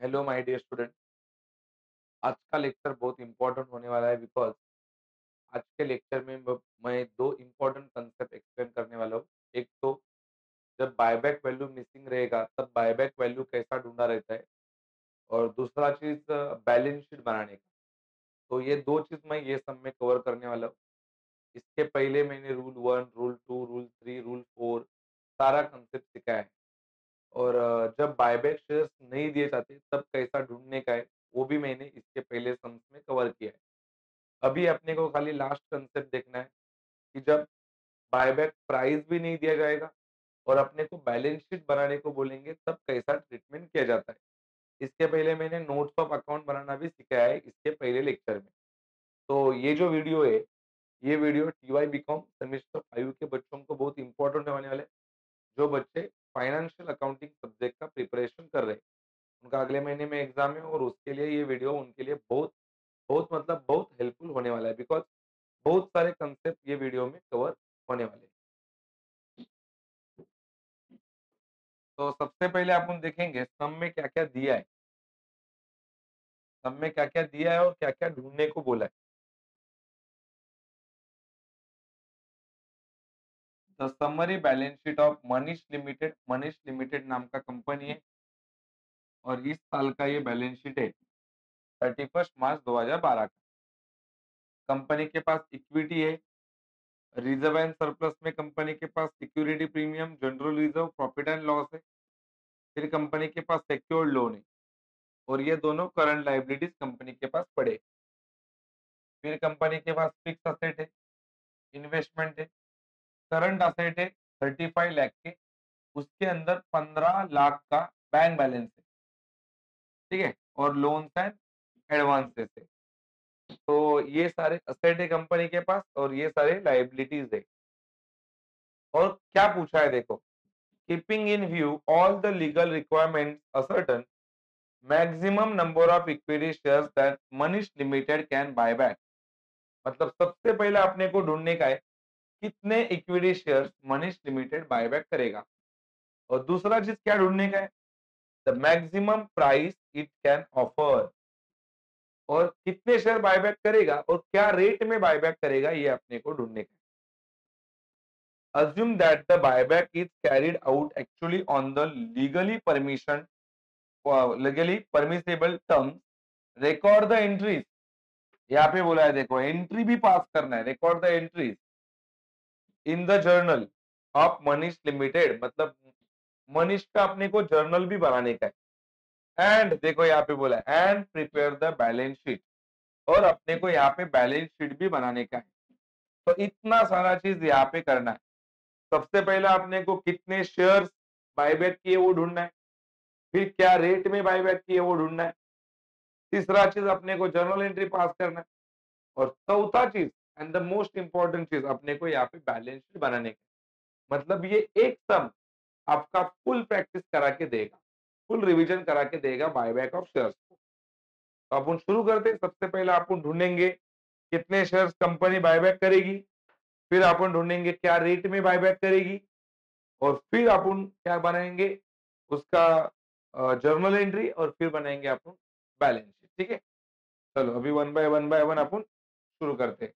Hello my dear student. आज का lecture बहुत इंपॉर्टेंट होने वाला है बिकॉज आज के लेक्चर में मैं दो इंपॉर्टेंट कंसेप्ट एक्सप्लेन करने वाला हूँ। एक तो जब बायबैक वैल्यू मिसिंग रहेगा तब बायबैक वैल्यू कैसा ढूंढा रहता है, और दूसरा चीज बैलेंस शीट बनाने का। तो ये दो चीज मैं ये सब में कवर करने वाला हूँ। इसके पहले मैंने रूल 1, रूल 2, रूल 3, रूल 4 सारा कंसेप्ट सिखाया है। और जब बायबैक शेयर्स नहीं दिए जाते तब कैसा ढूंढने का है, वो भी मैंने इसके पहले सम्स में कवर किया है। अभी अपने को खाली लास्ट कंसेप्ट देखना है कि जब बायबैक प्राइस भी नहीं दिया जाएगा और अपने को बैलेंस शीट बनाने को बोलेंगे तब कैसा ट्रीटमेंट किया जाता है। इसके पहले मैंने नोट्स ऑफ अकाउंट बनाना भी सिखाया है इसके पहले लेक्चर में। तो ये जो वीडियो है, ये वीडियो टीवाई बीकॉम सेमेस्टर 5 के बच्चों को बहुत इंपॉर्टेंट होने वाले हैं। जो बच्चे फाइनेंशियल अकाउंटिंग सब्जेक्ट का प्रिपरेशन कर रहे हैं, उनका अगले महीने में एग्जाम है और उसके लिए ये वीडियो उनके लिए बहुत बहुत मतलब बहुत हेल्पफुल होने वाला है बिकॉज बहुत सारे कंसेप्ट ये वीडियो में कवर होने वाले हैं। तो सबसे पहले अपन देखेंगे सम में क्या-क्या दिया है। सम में क्या-क्या दिया है और क्या-क्या ढूँढने को बोला है। The summary balance sheet of Manish limited नाम का कंपनी है और इस साल का ये बैलेंस शीट है 31 मार्च 2012 का। कंपनी के पास इक्विटी है, रिजर्व एंड सरप्लस में कंपनी के पास security premium, general reserve, profit and loss है। फिर कंपनी के पास सिक्योर्ड लोन है और ये दोनों करंट लायबिलिटीज कंपनी के पास पड़े। फिर कंपनी के पास फिक्स असेट है, इन्वेस्टमेंट है, करंट असेट है 35 लाख के, उसके अंदर 15 लाख का बैंक बैलेंस है, ठीक है, और लोन्स एंड एडवांसेस है। तो ये सारे असेट है कंपनी के पास और ये सारे लायबिलिटीज है। और क्या पूछा है देखो, keeping in view all the legal requirements ascertain maximum number of equity shares that Manish limited can buy back. मतलब सबसे पहले अपने को ढूंढने का है कितने equity shares Manish limited buyback करेगा, और दूसरा चीज क्या ढूंढने का है, the maximum price it can offer, और कितने शेयर बायबैक करेगा और क्या रेट में बायबैक करेगा ये अपने को ढूंढने का है। Assume that the buyback is carried out actually on the legally permissible terms, record the entries. यहाँ पे बोला है देखो, एंट्री भी पास करना है, record the entries in the journal of Manish limited. मतलब मनीष का अपने को जर्नल भी बनाने का है। एंड देखो यहाँ पे बोला है and prepare the balance sheet, और अपने को यहाँ पे बैलेंस शीट भी बनाने का है। तो इतना सारा चीज यहाँ पे करना है। सबसे पहला अपने को कितने शेयर्स बायबैक किए वो ढूंढना है, फिर क्या रेट में बायबैक किए वो ढूंढना है, तीसरा चीज अपने को जर्नल एंट्री पास करना है, और चौथा चीज एंड द मोस्ट इंपॉर्टेंट चीज अपने को यहाँ पे बैलेंस शीट बनाने का। मतलब ये एक सम आपका फुल प्रैक्टिस करा के देगा, फुल रिवीजन करा के देगा बायबैक ऑफ शेयर्स को। तो अपन शुरू करते हैं। सबसे पहले अपन ढूंढेंगे कितने शेयर्स कंपनी बायबैक करेगी, फिर अपन ढूंढेंगे क्या रेट में बायबैक करेगी, और फिर अपन क्या बनाएंगे उसका जर्नल एंट्री, और फिर बनाएंगे अपन बैलेंस शीट। ठीक है, चलो अभी वन बाय वन अपन शुरू करते हैं।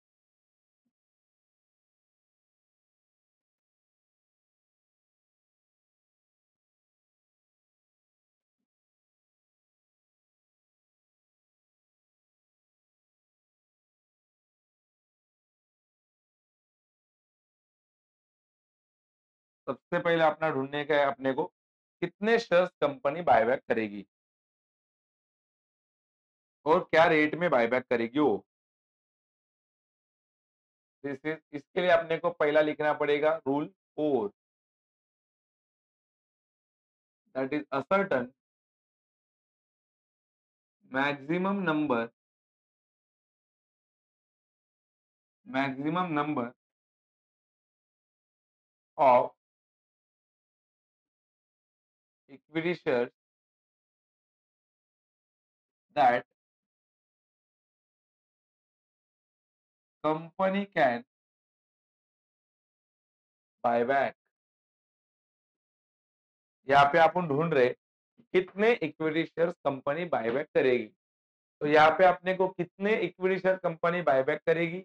सबसे पहले अपना ढूंढने का है अपने को कितने शेयर्स कंपनी बायबैक करेगी और क्या रेट में बायबैक करेगी वो। इसके लिए अपने को पहला लिखना पड़ेगा rule 4, that is ascertain maximum number maximum number of equity shares that company can buy back. यहाँ पे अपन ढूंढ रहे कितने इक्विटी शेयर्स कंपनी बायबैक करेगी। तो यहाँ पे अपने को कितने इक्विटी शेयर कंपनी बायबैक करेगी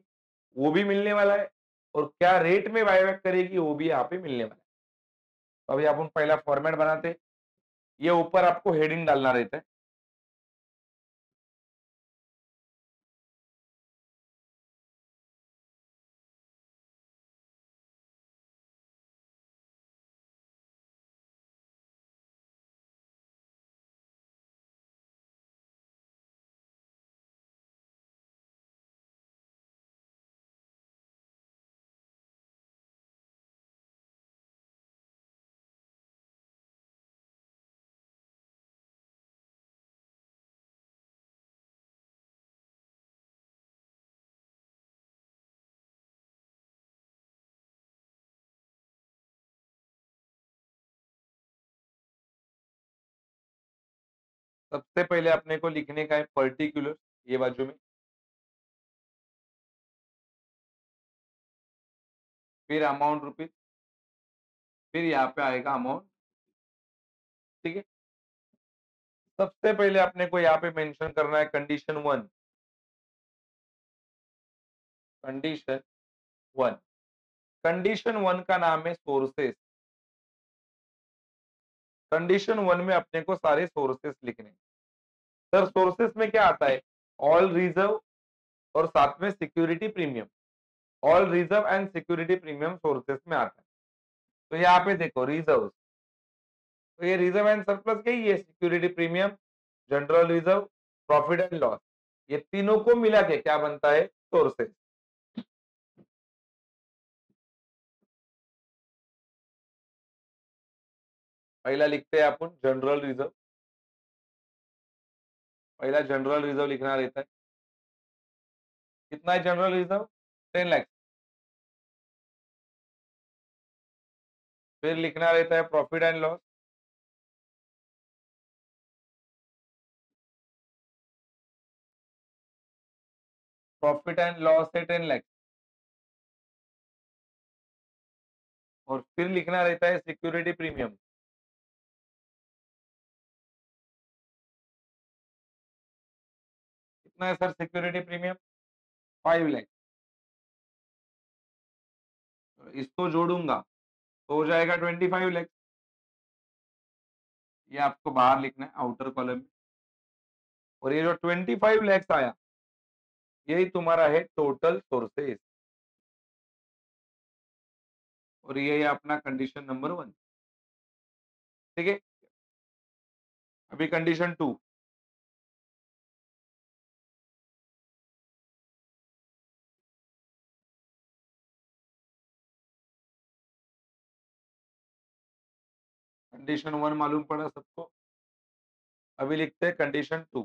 वो भी मिलने वाला है, और क्या रेट में बायबैक करेगी वो भी यहाँ पे मिलने वाला है। तो अभी अपन पहला फॉर्मेट बनाते हैं। ये ऊपर आपको हेडिंग डालना रहता है। सबसे पहले अपने को लिखने का है पर्टिकुलर, ये बाजू में, फिर अमाउंट रुपीज, फिर यहाँ पे आएगा अमाउंट। ठीक है, सबसे पहले अपने को यहाँ पे मेंशन करना है कंडीशन 1। कंडीशन 1, कंडीशन 1 का नाम है सोर्सेस। कंडीशन 1 में अपने को सारे सोर्सेस लिखने हैं। सर सोर्सेस में क्या आता है? ऑल रिजर्व और साथ में security premium. All reserve and security premium sources में आता है। तो यहाँ पे देखो रिजर्व, तो ये रिजर्व एंड सरप्लस क्या ही है? Security premium, general reserve, profit and loss, ये तीनों को मिला के क्या बनता है? सोर्सेस। पहला लिखते हैं अपन जनरल रिजर्व। पहला जनरल रिजर्व लिखना रहता है। कितना है जनरल रिजर्व? 10 लाख। फिर लिखना रहता है profit and loss. Profit and loss है 10 लाख। और फिर लिखना रहता है सिक्योरिटी प्रीमियम। कितना है सर सिक्योरिटी प्रीमियम? 5 लाख। इसको जोड़ूंगा तो हो जाएगा 25 लाख। ये आपको बाहर लिखना है आउटर कॉलम में। और ये जो 25 लैक्स आया, यही तुम्हारा है टोटल सोर्सेस। और ये है अपना कंडीशन नंबर 1। ठीक है, अभी कंडीशन 2। कंडीशन 1 मालूम पड़ा सबको। अभी लिखते हैं condition 2।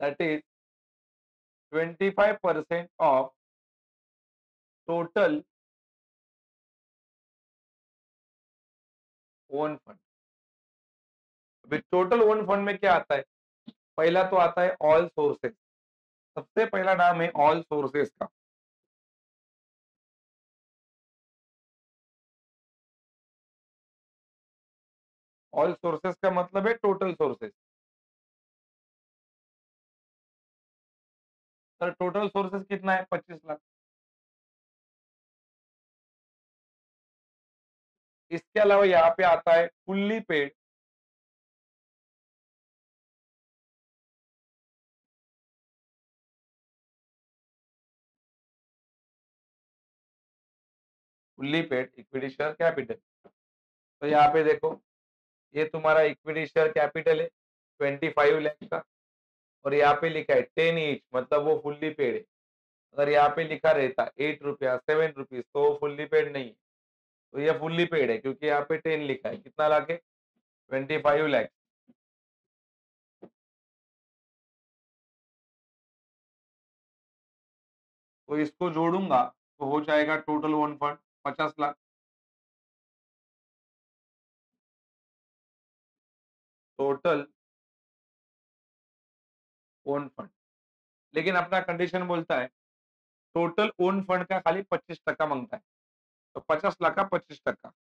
That is 25% of total own fund. अभी टोटल ओन फंड में क्या आता है? पहला तो आता है ऑल सोर्सेस। सबसे पहला नाम है ऑल सोर्सेस का। ऑल सोर्सेस का मतलब है total sources. Sir total sources कितना है? 25 लाख। इसके अलावा यहाँ पे आता है fully paid. Fully paid equity share capital. तो यहाँ पे देखो, ये तुम्हारा इक्विटी शेयर कैपिटल है 25 लाख का। और यहाँ पे लिखा है 10 ईच, मतलब वो फुल्ली पेड है। अगर यहाँ पे लिखा रहता 8 रुपया 7 रुपीज तो वो फुल्ली पेड नहीं है। तो ये फुल्ली पेड है क्योंकि यहाँ पे 10 लिखा है। कितना लाके? 25 लाख। तो इसको जोड़ूंगा तो हो जाएगा total own fund 50 lakh. Total own fund. लेकिन अपना कंडीशन बोलता है टोटल ओन फंड का खाली 25% मांगता है। तो 50 लाख का 25%।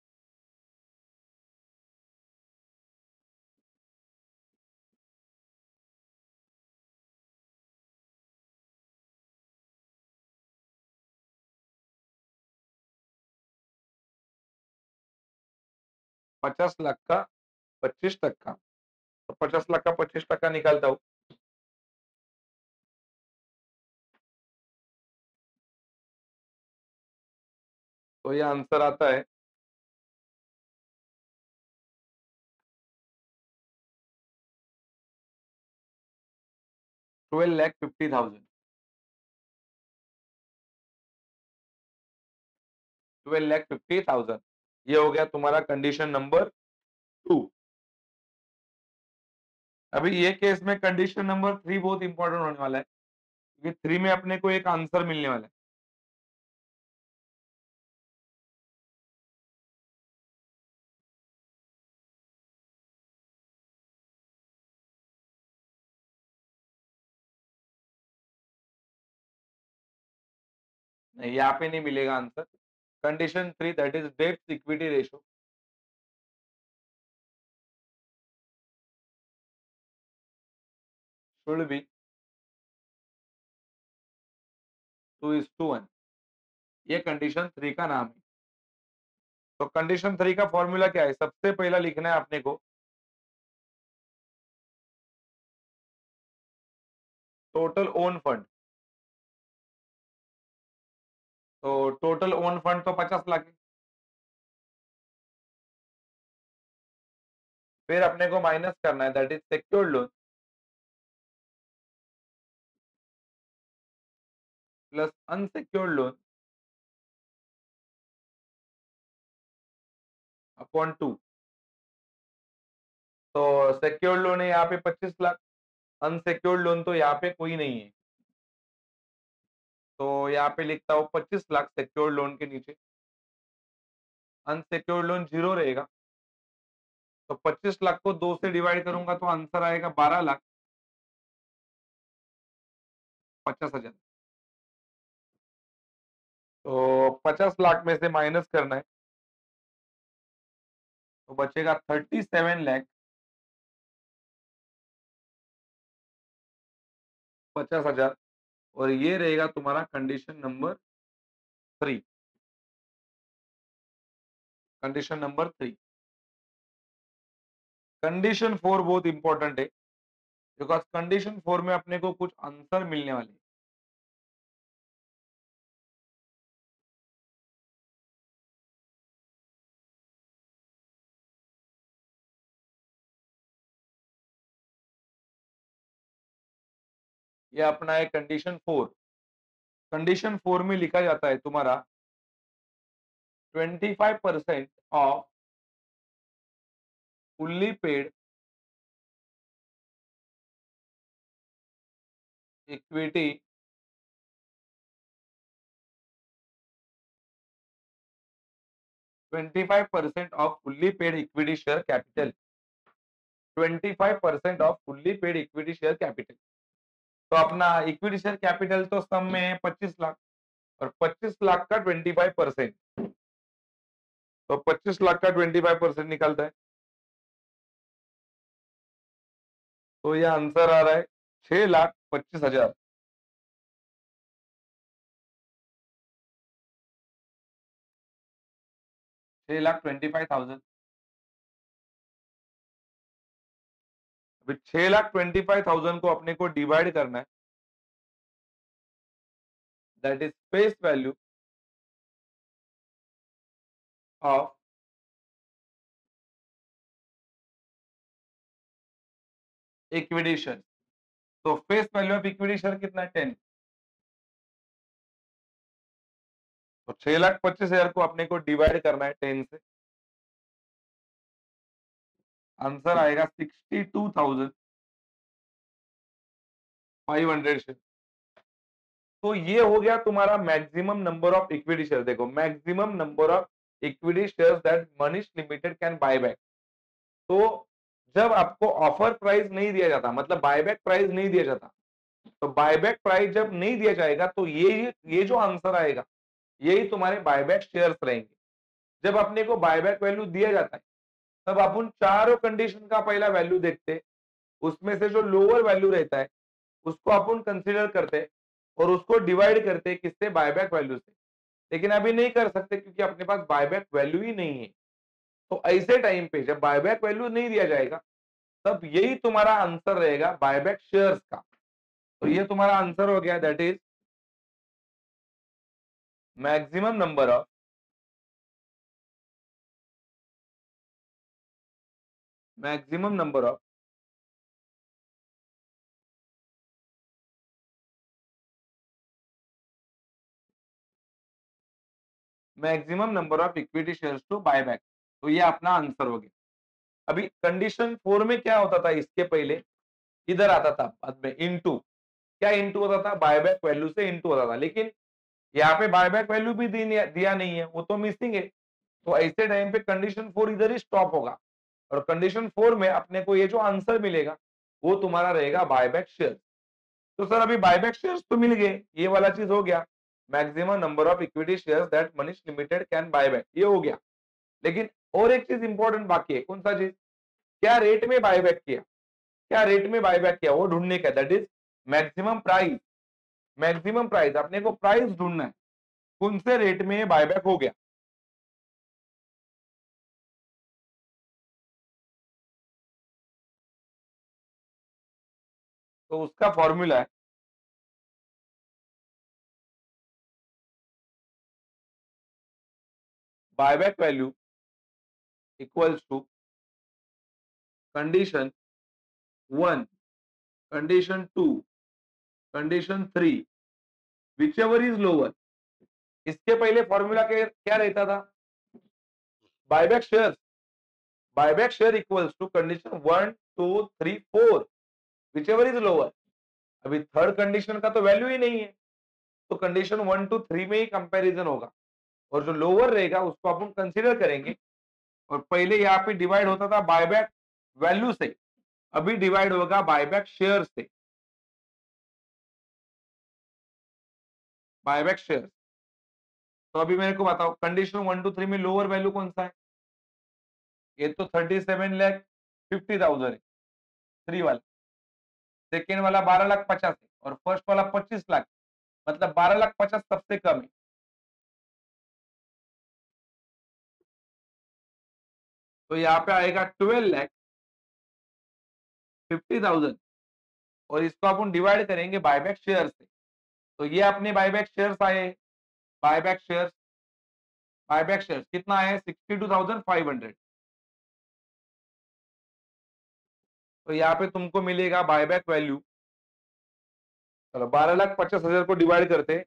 50 लाख का 25%। तो 50 लाख का 25% निकालता हूँ। तो ये आंसर आता है 12,50,000। 12,50,000। ये हो गया तुम्हारा कंडीशन नंबर 2। अभी ये केस में कंडीशन नंबर 3 बहुत इंपॉर्टेंट होने वाला है, क्योंकि 3 में अपने को एक आंसर मिलने वाला है। नहीं, यहाँ पे नहीं मिलेगा आंसर। कंडीशन 3 दैट इज डेब्ट इक्विटी रेशियो शुड बी 2:1। ये कंडीशन 3 का नाम है। तो कंडीशन 3 का फॉर्मूला क्या है? सबसे पहला लिखना है अपने को टोटल ओन फंड। तो टोटल ओन फंड तो 50 लाख है। फिर अपने को माइनस करना है that is secured loan plus unsecured loan upon 2। तो सिक्योर्ड लोन है यहाँ पे 25 लाख, अनसिक्योर्ड लोन तो यहाँ पे कोई नहीं है। तो यहाँ पे लिखता हूँ 25 लाख सिक्योर्ड लोन के नीचे, अनसिक्योर्ड लोन 0 रहेगा। तो 25 लाख को 2 से डिवाइड करूंगा तो आंसर आएगा 12,50,000। तो 50 लाख में से माइनस करना है, तो बचेगा 37,50,000। और ये रहेगा तुम्हारा condition number 3। Condition number 3। Condition 4 बहुत इंपॉर्टेंट है, बिकॉज कंडीशन 4 में अपने को कुछ आंसर मिलने वाले हैं। ये अपना है कंडीशन 4। कंडीशन 4 में लिखा जाता है तुम्हारा 25% off fully paid equity twenty five percent off fully paid equity share capital. 25% off fully paid equity share capital. तो अपना इक्विटी शेयर कैपिटल तो सम में है 25 लाख, और 25 लाख का 25%, तो 25 लाख का 25% निकलता है। तो ये आंसर आ रहा है 6,25,000। 6,25,000। अभी 6,25,000 को अपने को डिवाइड करना है, that is face value of equity share. तो face value of equity share कितना है? 10। तो 6,25,000 को अपने को डिवाइड करना है 10 से, आंसर आएगा 62,500 शेयर। तो ये हो गया तुम्हारा maximum number of equity share. देखो, maximum number of equity share that Manish limited can buy back. तो जब आपको ऑफर प्राइस नहीं दिया जाता, मतलब बायबैक प्राइस नहीं दिया जाता, तो बायबैक प्राइस जब नहीं दिया जाएगा तो ये जो आंसर आएगा यही तुम्हारे बायबैक शेयर्स रहेंगे। जब अपने को बायबैक वैल्यू दिया जाता है तब अपन चारों कंडीशन का पहला वैल्यू देखते, उसमें से जो लोअर वैल्यू रहता है उसको अपन कंसीडर करते और उसको डिवाइड करते किससे, बायबैक वैल्यू से। लेकिन अभी नहीं कर सकते क्योंकि अपने पास बायबैक वैल्यू ही नहीं है। तो ऐसे टाइम पे जब बायबैक वैल्यू नहीं दिया जाएगा तब यही तुम्हारा आंसर रहेगा बायबैक शेयर्स का। तो ये तुम्हारा आंसर हो गया, that is maximum number of maximum number of maximum number of equity shares to buyback. तो ये अपना आंसर हो गया। अभी कंडीशन 4 में क्या होता था, इसके पहले इधर आता था बाद में इनटू, क्या इनटू होता था, बायबैक वैल्यू से इनटू होता था। लेकिन यहाँ पे बायबैक वैल्यू भी दिया नहीं है, वो तो मिसिंग है। तो ऐसे टाइम पे कंडीशन 4 इधर ही स्टॉप होगा और कंडीशन 4 में अपने को ये जो आंसर मिलेगा वो तुम्हारा रहेगा बायबैक शेयर। तो सर अभी बायबैक शेयर्स तो मिल गए, ये वाला चीज हो गया, maximum number of equity shares that Manish limited can buy back, ये हो गया। लेकिन और एक चीज इंपॉर्टेंट बाकी है, कौन सा चीज, क्या रेट में बायबैक किया, क्या रेट में बायबैक किया वो ढूंढने का, that is maximum price. Maximum price अपने को प्राइस ढूंढना है, कौन से रेट में बायबैक हो गया। तो उसका फॉर्मूला है buyback value equals to condition 1, condition 2, condition 3, whichever is lower. इसके पहले फॉर्मूला क्या रहता था, buyback share, buyback share equals to condition 1, 2, 3, 4, whichever is lower. अभी थर्ड कंडीशन का तो वैल्यू ही नहीं है, तो कंडीशन 1 टू 3 में ही कंपैरिजन होगा और जो लोअर रहेगा उसको अपन कंसीडर करेंगे। और पहले यहाँ पे डिवाइड होता था बायबैक वैल्यू से, अभी डिवाइड होगा बायबैक शेयर से, बायबैक शेयर। तो अभी मेरे को बताओ कंडीशन 1 टू 3 में लोअर वैल्यू कौन सा है, ये तो 37,50,000 है, 3 वाला। सेकेंड वाला 12,50,000 है और फर्स्ट वाला 25 लाख, मतलब 12,50,000 सबसे कम है। तो यहाँ पे आएगा 12,50,000 और इसको अपन डिवाइड करेंगे बायबैक शेयर से। तो ये अपने बायबैक शेयर्स आए, बायबैक शेयर्स, बायबैक शेयर्स कितना है 62,500। तो यहाँ पे तुमको मिलेगा बायबैक वैल्यू, चलो 12,50,000 को डिवाइड करते,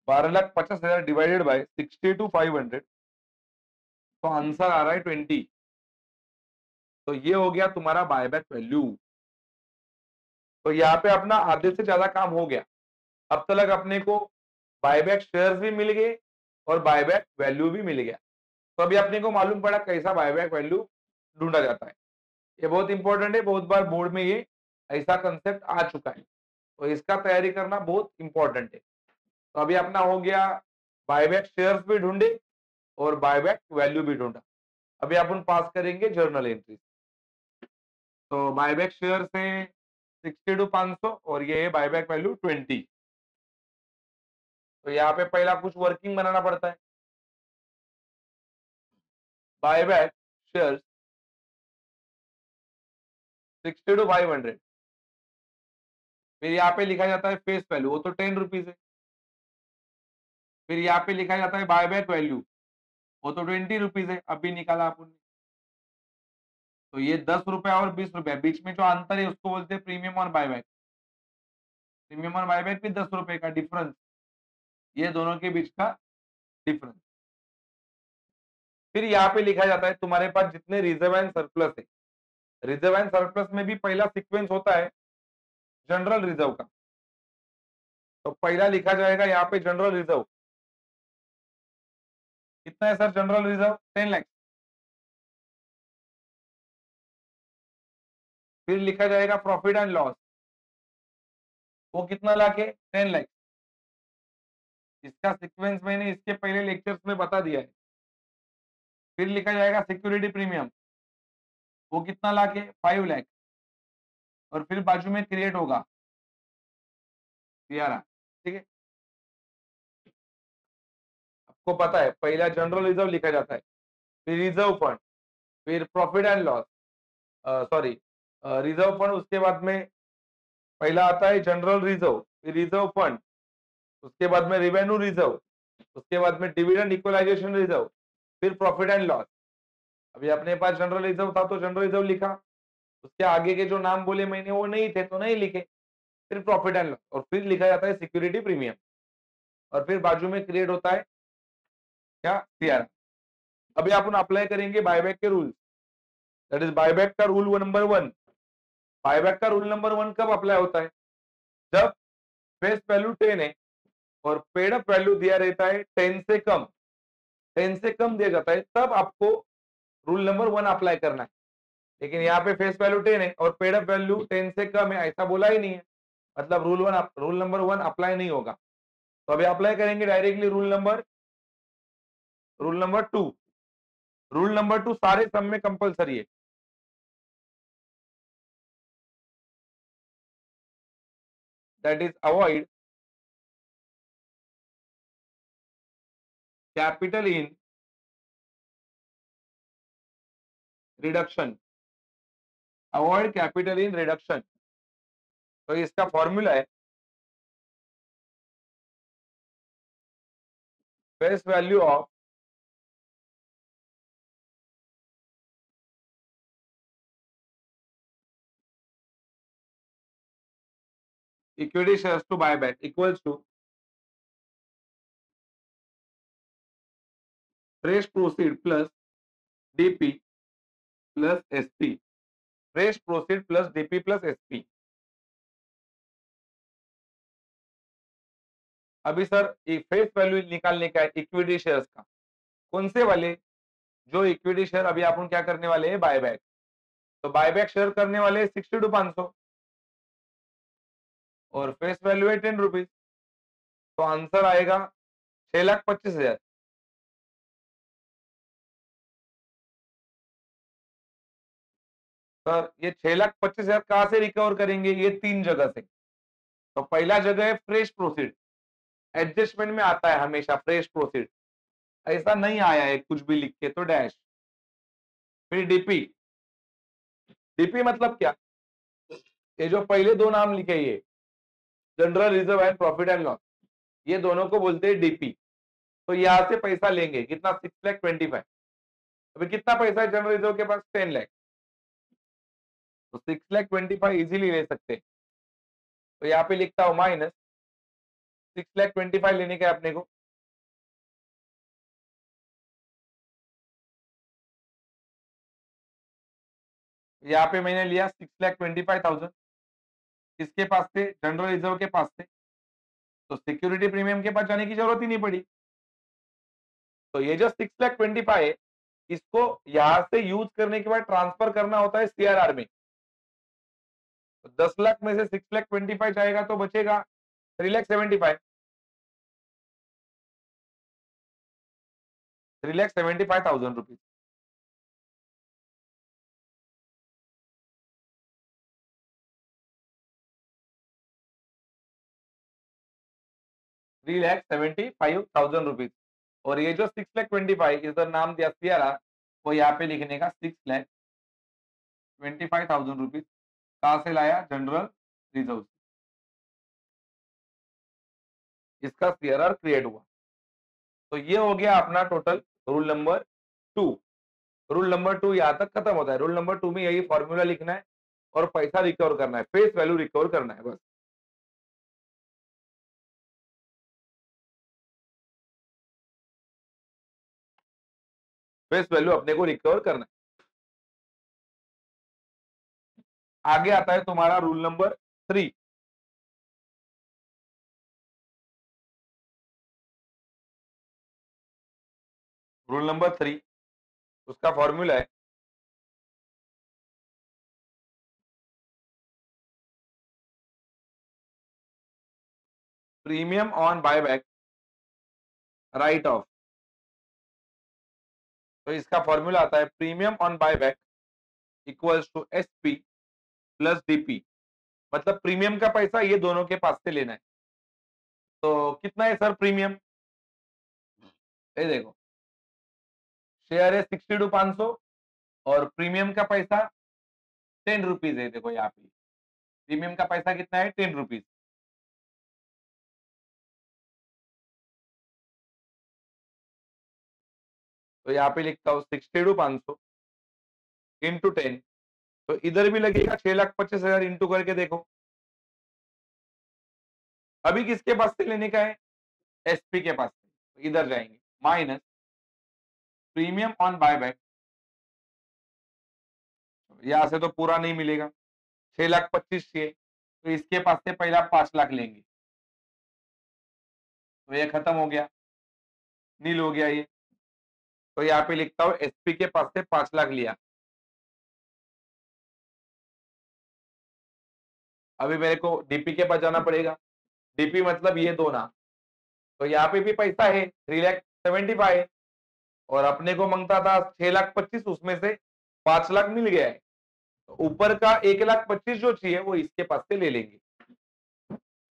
12,50,000 डिवाइडेड बाय 62,500, तो आंसर आ रहा है 20। तो ये हो गया तुम्हारा बायबैक वैल्यू। तो यहाँ पे अपना आधे से ज्यादा काम हो गया। अब तक अपने को बायबैक शेयर्स भी मिल गए और बायबैक वैल्यू भी मिल गया। तो अभी अपने को मालूम पड़ा कैसा बायबैक वैल्यू ढूंढा जाता है। ये बहुत इंपॉर्टेंट है, बहुत बार बोर्ड में ये ऐसा कंसेप्ट आ चुका है, तो इसका तैयारी करना बहुत इंपॉर्टेंट है। तो अभी अपना हो गया बायबैक शेयर्स भी ढूंढे और बायबैक वैल्यू भी ढूंढा। अभी अपन पास करेंगे जर्नल एंट्री। तो बायबैक शेयर से 62,500 और ये है बायबैक वैल्यू 20। तो यहाँ पे पहला कुछ वर्किंग बनाना पड़ता है, बायबैक शेयर 62,500, फिर यहाँ पे लिखा जाता है फेस वैल्यू, वो तो 10 रुपीज है। फिर यहाँ पे लिखा जाता है बायबैक वैल्यू, वो तो 20 रुपीज है, अभी निकाला अपन ने। तो ये 10 रुपया और 20 रुपया, बीच में जो अंतर है उसको बोलते हैं प्रीमियम और बायबैक। प्रीमियम और बायबैक भी 10 रुपए का डिफरेंस, ये दोनों के बीच का डिफरेंस। फिर यहाँ पे लिखा जाता है तुम्हारे पास जितने रिजर्व एंड सरप्लस है, रिजर्व एंड सरप्लस में भी पहला सीक्वेंस होता है जनरल रिजर्व का। तो पहला लिखा जाएगा यहाँ पे जनरल रिजर्व, कितना है सर जनरल रिजर्व, 10 लाख। फिर लिखा जाएगा प्रॉफिट एंड लॉस, वो कितना लाके 10 लाख। इसका सीक्वेंस मैंने इसके पहले लेक्चर्स में बता दिया है। फिर लिखा जाएगा सिक्योरिटी प्रीमियम, वो कितना लाके 5 लाख। और फिर बाजू में क्रिएट होगा सीआरआर। ठीक है, आपको पता है पहला जनरल रिजर्व लिखा जाता है, फिर रिजर्व फंड, फिर profit and loss, sorry reserve fund, उसके बाद में पहला आता है जनरल रिजर्व, फिर रिजर्व फंड, उसके बाद में रिवेन्यू रिजर्व, उसके बाद में डिविडेंड इक्वलाइजेशन रिजर्व, फिर प्रॉफिट एंड लॉस। अभी अपने पास जनरल रिजर्व था तो जनरल रिजर्व लिखा, उसके आगे के जो नाम बोले मैंने वो नहीं थे तो नहीं लिखे, फिर प्रॉफिट एंड लॉस, और फिर लिखा जाता है सिक्योरिटी प्रीमियम, और फिर बाजू में क्रिएट होता है क्या, सीआर। अभी अपन अप्लाई करेंगे बायबैक के रूल्स, दैट इज बायबैक का रूल नंबर 1। बायबैक का रूल नंबर 1 कब अप्लाई होता है, जब फेस वैल्यू 10 है और पेड अप वैल्यू दिया रहता है 10 से कम, 10 से कम दिया जाता है, तब आपको रूल नंबर 1 अप्लाई करना है। लेकिन यहाँ पे फेस वैल्यू 10 है और पेड अप वैल्यू 10 से कम है, ऐसा बोला ही नहीं है, मतलब रूल नंबर 1 अप्लाई नहीं होगा। तो अभी अप्लाई करेंगे directly rule number 2। Rule number 2 सारे सम में कंपलसरी है। That is avoid capital in reduction, avoid capital in reduction. तो इसका फॉर्मूला है face value of equity shares to buyback equals to fresh proceed plus DP plus SP, fresh proceed plus DP plus SP. अभी sir face value निकालने का है equity shares का, कौन से वाले, जो इक्विटी शेयर अभी अपन क्या करने वाले हैं, बायबैक। तो बायबैक शेयर करने वाले 60 टू 500 और फेस वैल्यू है 10 रुपीज, तो आंसर आएगा 6,25,000। सर ये 6,25,000 कहां से रिकवर करेंगे, ये 3 जगह से। तो पहला जगह है फ्रेश प्रोसीड, एडजस्टमेंट में आता है हमेशा फ्रेश प्रोसीड, ऐसा नहीं आया है कुछ भी लिख के तो डैश। फिर डीपी, डीपी मतलब क्या, ये जो पहले दो नाम लिखे, ये general reserve and profit and loss, ये दोनों को बोलते हैं डीपी। तो यहां से पैसा लेंगे कितना, 6,25,000। अभी कितना पैसा है जनरल रिजर्व के पास, 10 लाख, तो 6,25,000 इजीली ले सकते हैं। तो यहाँ पे लिखता हूं माइनस 6,25,000 लेने के अपने को, यहाँ पे मैंने लिया 6,25,000, किसके पास थे, जनरल रिजर्व के पास थे, तो सिक्योरिटी प्रीमियम के पास जाने की जरूरत ही नहीं पड़ी। तो ये जो 6,25,000 है, इसको यहां से यूज करने के बाद ट्रांसफर करना होता है सीआरआर में। तो 10 लाख में से 6,25,000 जाएगा तो बचेगा 3,75,000, 3,75,000 रुपीज। 3,75,000 रुपीज। और ये जो 6,25,000 इधर नाम दिया सीआरआर, वो यहाँ पे लिखने का 6,25,000 रुपीज कहां से लाया, जनरल रिजर्व, इसका सीआरआर क्रिएट हुआ। तो ये हो गया अपना total rule number 2। Rule number 2 यहां तक खत्म होता है। रूल नंबर 2 में यही फॉर्मूला लिखना है और पैसा रिकवर करना है, फेस वैल्यू रिकवर करना है बस। फेस वैल्यू अपने को रिकवर करना है। आगे आता है तुम्हारा रूल नंबर 3। रूल नंबर 3, उसका फॉर्मूला है premium on buyback write off. तो इसका फॉर्मूला आता है premium on buyback equals to SP plus DP. मतलब प्रीमियम का पैसा ये दोनों के पास से लेना है। तो कितना है सर प्रीमियम? ये देखो, शेयर है 62,500 और प्रीमियम का पैसा 10 रुपीज है। देखो यहाँ पे प्रीमियम का पैसा कितना है? 10 रुपीज। तो यहाँ पे लिखता हूँ 62,500 इंटू 10। तो इधर भी लगेगा 6,25,000 इंटू करके देखो। अभी किसके पास से लेने का है? एसपी के पास से। तो इधर जाएंगे माइनस प्रीमियम ऑन बायबैक। यहां से तो पूरा नहीं मिलेगा, 6,25,000 चाहिए, तो इसके पास से पहला 5 लाख लेंगे। तो ये खत्म हो गया, नील हो गया ये। तो यहाँ पे लिखता हूँ एसपी के पास से 5 लाख लिया। अभी मेरे को डीपी के पास जाना पड़ेगा। डीपी मतलब ये दो ना। तो यहाँ पे भी पैसा है 3,75,000 और अपने को मांगता था 6,25,000, उसमें से 5 लाख मिल गया है। तो ऊपर का 1,25,000 जो चाहिए वो इसके पास से ले लेंगे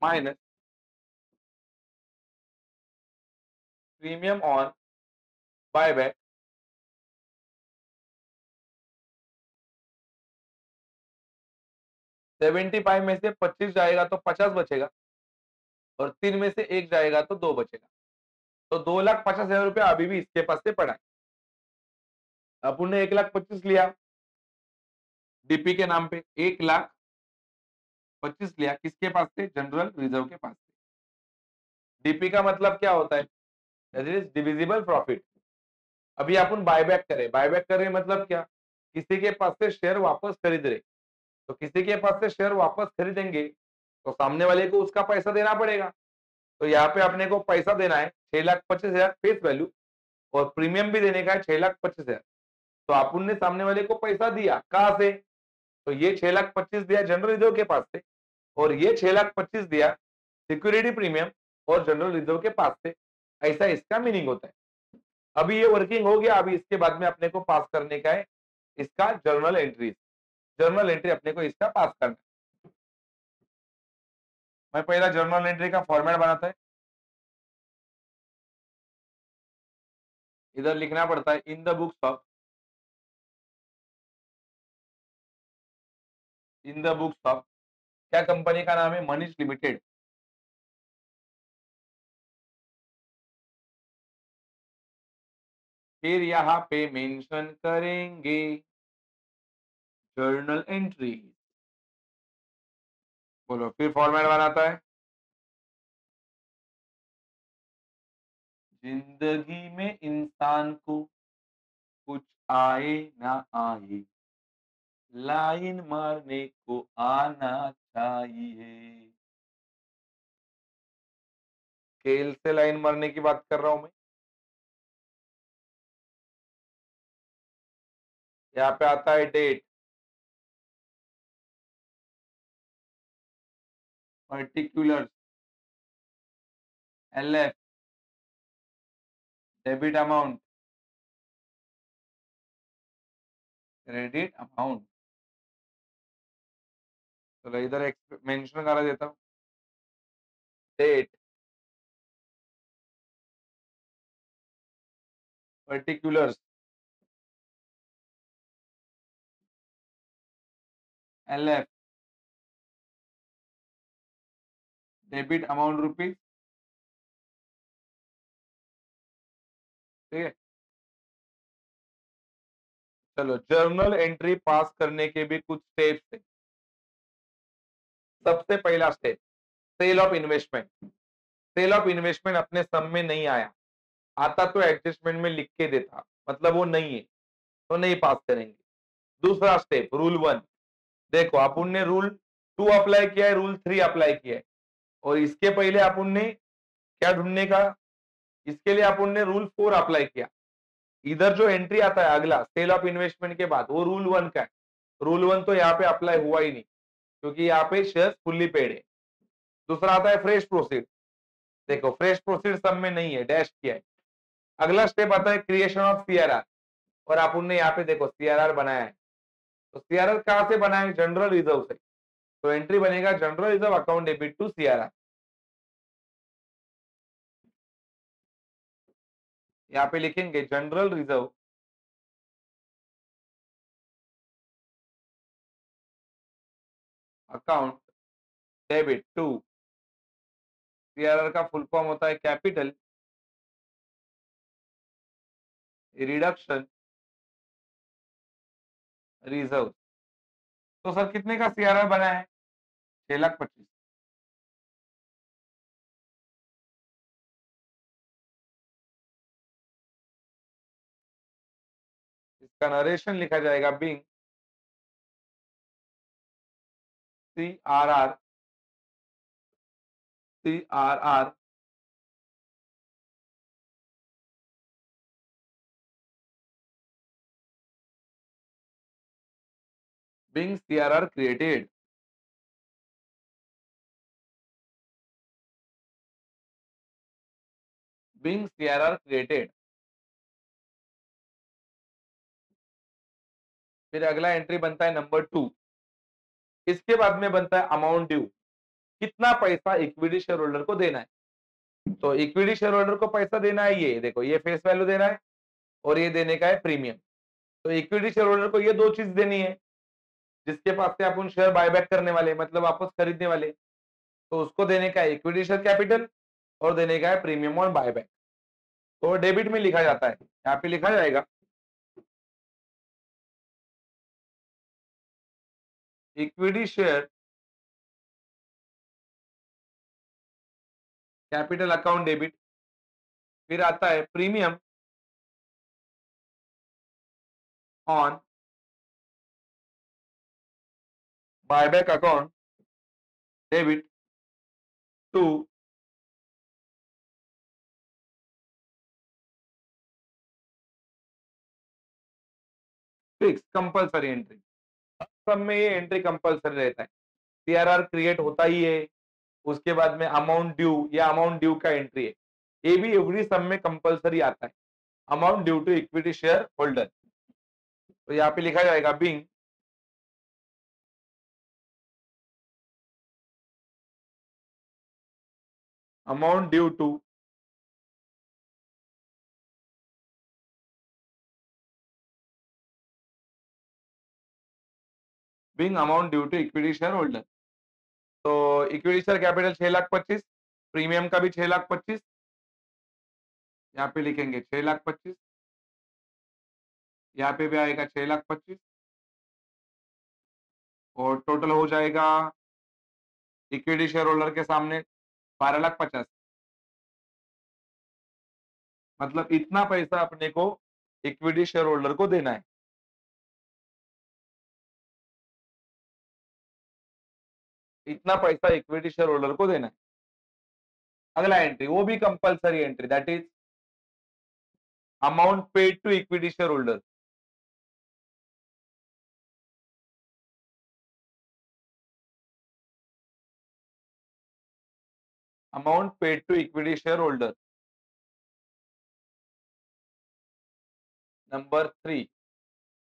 माइनस प्रीमियम ऑन बायबैक 75 में से 25 जाएगा तो 50 बचेगा और 3 में से 1 जाएगा तो 2 बचेगा। तो 2,50,000 रुपया अभी भी इसके पास से पड़ा है। अपन ने 1,25,000 लिया डीपी के नाम पे, 1,25,000 लिया किसके पास से? जनरल रिजर्व के पास से। डीपी का मतलब क्या होता है? That is divisible profit. अभी अपन बायबैक करें, बायबैक करें मतलब क्या? किसी के पास से शेयर वापस खरीद रहे, तो किसी के पास से शेयर वापस खरीदेंगे तो सामने वाले को उसका पैसा देना पड़ेगा। तो यहाँ पे अपने को पैसा देना है 6,25,000 फेस वैल्यू और प्रीमियम भी देने का है 6,25,000। तो अपन ने सामने वाले को पैसा दिया कहां से? तो ये 6,25,000 दिया जनरल रिजर्व के पास से और ये 6,25,000 दिया सिक्योरिटी प्रीमियम और जनरल रिजर्व के पास से। ऐसा इसका मीनिंग होता है। अभी ये वर्किंग हो गया। अभी इसके बाद में अपने को पास करने का है इसका जर्नल एंट्री। जर्नल एंट्री अपने को इसका पास करना है। मैं पहला जर्नल एंट्री का फॉर्मेट बनाता है। इधर लिखना पड़ता है in the books of, in the books of, क्या कंपनी का नाम है? मनीष लिमिटेड। फिर यहाँ पे मेंशन करेंगे जर्नल एंट्री। बोलो फिर फॉर्मेट बनाता है जिंदगी में इंसान को कुछ आए ना आए लाइन मारने को आना चाहिए। स्केल से लाइन मारने की बात कर रहा हूं मैं। यहाँ पे आता है date, particulars, LF, debit amount, credit amount. चलो इधर मेंशन करा देता हूँ date, particulars, LF, debit amount rupees. ठीक है। चलो जर्नल एंट्री पास करने के भी कुछ स्टेप्स है। सबसे पहला step sale of investment. Sale of investment अपने सम में नहीं आया, आता तो एडजस्टमेंट में लिख के देता, मतलब वो नहीं है तो नहीं पास करेंगे। दूसरा स्टेप रूल 1। देखो अपन ने रूल 2 अप्लाई किया है, रूल 3 अप्लाई किया है और इसके पहले अपन ने क्या ढूंढने का? इसके लिए अपन ने रूल 4 अप्लाई किया। इधर जो एंट्री आता है अगला सेल ऑफ इन्वेस्टमेंट के बाद वो रूल 1 का है। रूल 1 तो यहाँ पे अप्लाई हुआ ही नहीं क्योंकि यहाँ पे शेयर फुल्ली पेड है। दूसरा आता है फ्रेश प्रोसीड। देखो फ्रेश प्रोसीड सम में नहीं है, डैश किया है। अगला स्टेप आता है क्रिएशन ऑफ सीआरआर, और आप उनने यहाँ पे देखो सीआरआर बनाया है। तो सीआरआर कहाँ से बनाया है? जनरल रिजर्व से। तो एंट्री बनेगा general reserve account debit to CRR. यहाँ पे लिखेंगे general reserve account debit to CRR का फुल फॉर्म होता है कैपिटल रिडक्शन रिजर्व। तो सर कितने का सीआरआर बना है? 6,25,000। इसका नरेशन लिखा जाएगा being CRR CRR being CRR created being CRR created. फिर अगला एंट्री बनता है नंबर 2। इसके बाद में बनता है अमाउंट ड्यू, कितना पैसा इक्विटी शेयर होल्डर को देना है। तो इक्विटी शेयर होल्डर को पैसा देना है, ये देखो ये फेस वैल्यू देना है और ये देने का है प्रीमियम। तो इक्विटी शेयर होल्डर को ये दो चीज देनी है, जिसके पास से आप उन शेयर बायबैक करने वाले, मतलब वापस खरीदने वाले, तो उसको देने का है इक्विटी शेयर कैपिटल और देने का है प्रीमियम ऑन बायबैक। तो डेबिट में लिखा जाता है, यहाँ पे लिखा जाएगा equity share capital account debit. फिर आता है premium on buyback account debit to fix compulsory entry. सब में ये एंट्री कंपलसरी रहता है, सीआरआर क्रिएट होता ही है। उसके बाद में अमाउंट ड्यू, या अमाउंट ड्यू का एंट्री है, ये भी एवरी सब में कंपलसरी आता है, amount due to equity shareholder. तो यहाँ पे लिखा जाएगा being amount due to being amount due to equity shareholder. तो इक्विटी शेयर कैपिटल 6,25,000, प्रीमियम का भी 6,25,000, यहाँ पे लिखेंगे 6,25,000, यहाँ पे भी आएगा 6,25,000, और टोटल हो जाएगा इक्विटी शेयर होल्डर के सामने 12,50,000। मतलब इतना पैसा अपने को इक्विटी शेयर होल्डर को देना है। इतना पैसा इक्विटी शेयर होल्डर को देना है। अगला एंट्री, वो भी compulsory entry, that is amount paid to equity shareholder. Amount paid to equity shareholder. Number 3,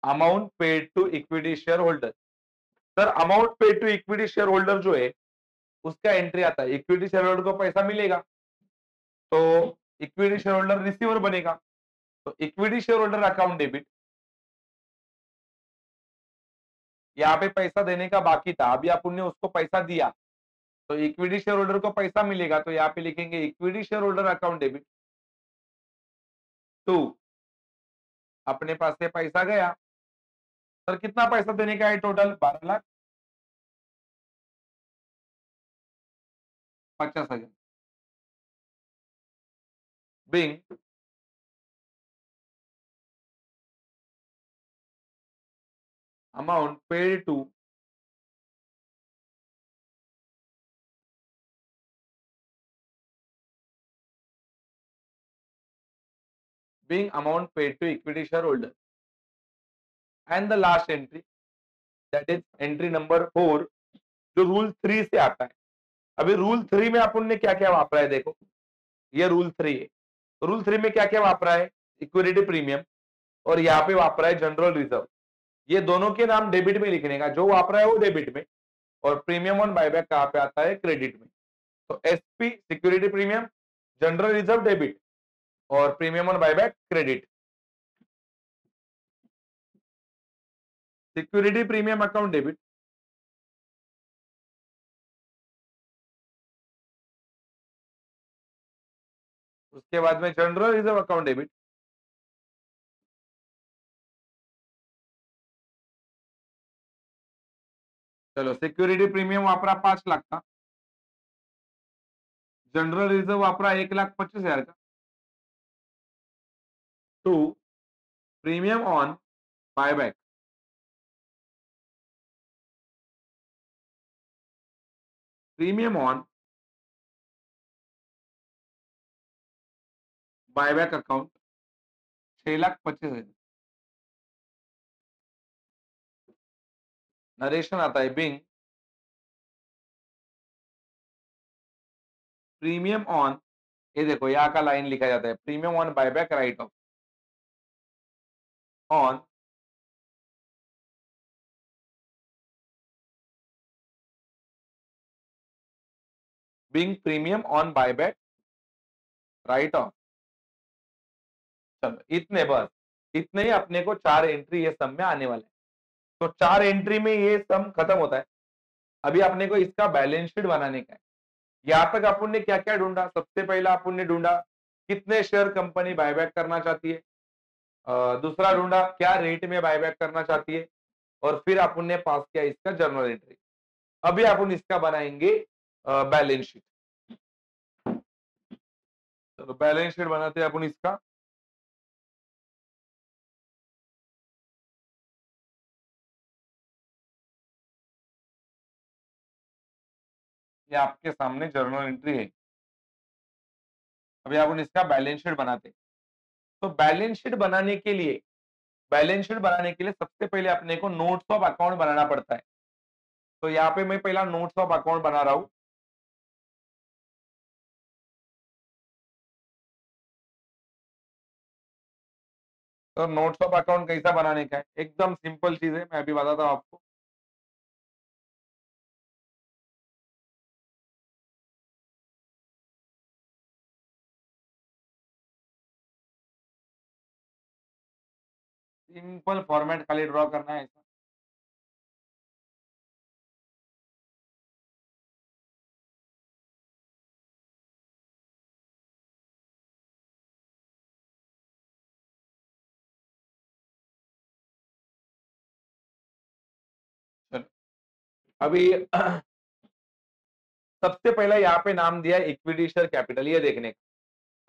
amount paid to equity shareholder. Sir amount paid to equity shareholder जो है, उसका entry आता है, equity share holder को पैसा मिलेगा तो equity share holder receiver बनेगा। तो equity shareholder account debit, यहाँ पे पैसा देने का बाकी था, अभी अपन ने उसको पैसा दिया, तो इक्विटी शेयर होल्डर को पैसा मिलेगा। तो यहाँ पे लिखेंगे equity shareholder account debit to, अपने पास से पैसा गया। सर कितना पैसा देने का है total? 12,50,000। Being amount paid to being amount paid to equity shareholder. And the last entry, that is entry number 4, जो रूल 3 से आता है। अभी रूल 3 में अपन ने क्या क्या वापरा है देखो। ये रूल 3 है। रूल 3 में क्या क्या वापरा है? इक्विटी प्रीमियम, और यहाँ पे वापरा है जनरल रिजर्व। ये दोनों के नाम डेबिट में लिखने का, जो वापरा है वो डेबिट में, और प्रीमियम ऑन बायबैक कहाँ पे आता है? क्रेडिट में। तो SP security premium, general reserve debit, और premium on buyback credit. Security premium account debit, उसके बाद में जनरल रिजर्व अकाउंट डेबिट, चलो सिक्योरिटी प्रीमियम वापरा 5 लाख का, जनरल रिजर्व वापरा 1,25,000 का, to premium on buyback, premium on buyback account 6,25,000। Narration आता है बिंग प्रीमियम ऑन, ये देखो यहाँ का लाइन लिखा जाता है, premium on buyback write off on being premium on buyback write off. चलो इतने, बस इतने ही अपने को 4 एंट्री ये सम में आने वाले हैं। तो 4 एंट्री में ये सम खत्म होता है। अभी अपने को इसका बैलेंस शीट बनाने का है। यहाँ तक अपन ने क्या क्या ढूंढा? सबसे पहला अपन ने ढूंढा कितने शेयर कंपनी बायबैक करना चाहती है, दूसरा ढूंढा क्या रेट में बायबैक करना चाहती है, और फिर अपन ने पास किया इसका जर्नल एंट्री। अभी अपन इसका बनाएंगे बैलेंस शीट। चलो बैलेंस शीट बनाते हैं अपन इसका। ये आपके सामने जर्नल एंट्री है। अभी अपन इसका बैलेंस शीट बनाते हैं। तो बैलेंस शीट बनाने के लिए, सबसे पहले अपने को नोट्स ऑफ अकाउंट बनाना पड़ता है। तो यहाँ पे मैं पहला नोट्स ऑफ अकाउंट बना रहा हूं। तो नोट्स ऑफ अकाउंट कैसा बनाने का है? एकदम सिंपल चीज है, मैं अभी बताता हूँ आपको। सिंपल फॉर्मेट खाली ड्रॉ करना है ऐसा। चलो अभी सबसे पहला यहाँ पे नाम दिया है इक्विटी शेयर कैपिटल, ये देखने का।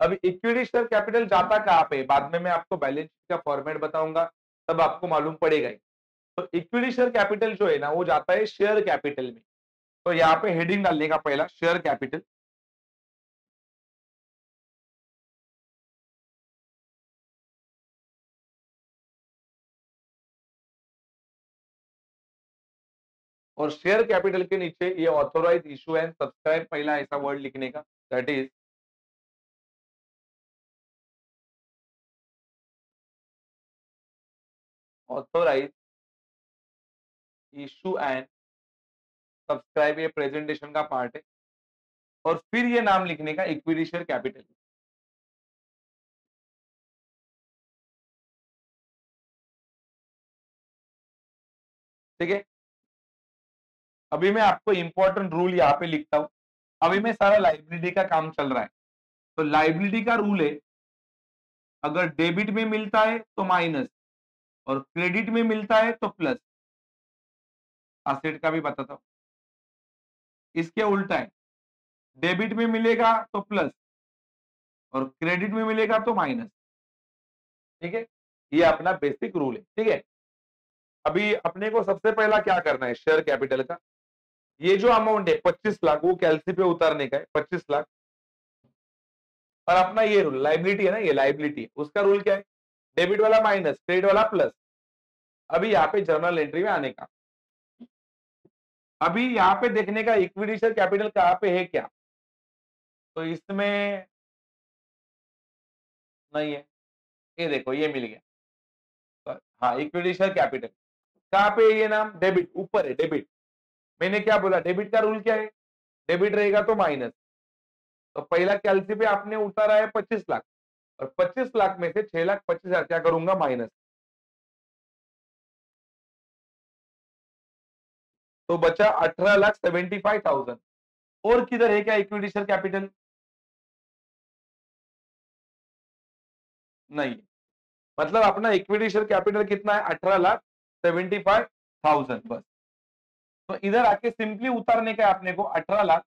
अभी इक्विटी शेयर कैपिटल जाता कहाँ पे? बाद में मैं आपको बैलेंस शीट का फॉर्मेट बताऊंगा, तब आपको मालूम पड़ेगा ही। तो इक्विटी शेयर कैपिटल जो है ना, वो जाता है शेयर कैपिटल में। तो यहाँ पे हेडिंग डालने का पहला शेयर कैपिटल, और शेयर कैपिटल के नीचे ये ऑथोराइज इशू एंड सब्सक्राइब, पहला ऐसा वर्ड लिखने का, that is authorise issue and subscribe, ये प्रेजेंटेशन का पार्ट है। और फिर ये नाम लिखने का इक्विटी शेयर कैपिटल। ठीक है, अभी मैं आपको इंपॉर्टेंट रूल यहाँ पे लिखता हूं। अभी में सारा लाइबिलिटी का काम चल रहा है। तो लाइबिलिटी का रूल है, अगर डेबिट में मिलता है तो माइनस, और क्रेडिट में मिलता है तो प्लस। असेट का भी बताता हूं, इसके उल्टा है, डेबिट में मिलेगा तो प्लस, और क्रेडिट में मिलेगा तो माइनस। ठीक है, ये अपना बेसिक रूल है। ठीक है, अभी अपने को सबसे पहला क्या करना है? शेयर कैपिटल का ये जो अमाउंट है 25 लाख, वो कैलसी पे उतारने का है 25 लाख। और अपना ये रूल लाइबिलिटी है ना, ये लाइबिलिटी है, उसका रूल क्या है? डेबिट वाला माइनस, क्रेडिट वाला प्लस। अभी यहाँ पे जर्नल एंट्री में आने का, अभी यहाँ पे देखने का इक्विटी शेयर कैपिटल कहाँ पे है क्या। तो इसमें नहीं है, ये देखो ये मिल गया। तो हाँ, इक्विटी शेयर कैपिटल कहाँ पे है, ये नाम डेबिट ऊपर है, डेबिट। मैंने क्या बोला, डेबिट का रूल क्या है, डेबिट रहेगा तो माइनस। तो पहला कैलसी पे आपने उतारा है 25 लाख, और 25 लाख में से 6,25,000 क्या करूंगा, माइनस। तो बचा 18,75,000। और किधर है क्या इक्विटी शेयर कैपिटल, नहीं। मतलब अपना इक्विटी शेयर कैपिटल कितना है, 18,75,000 बस। तो इधर आके सिंपली उतारने का है आपने को 18 लाख।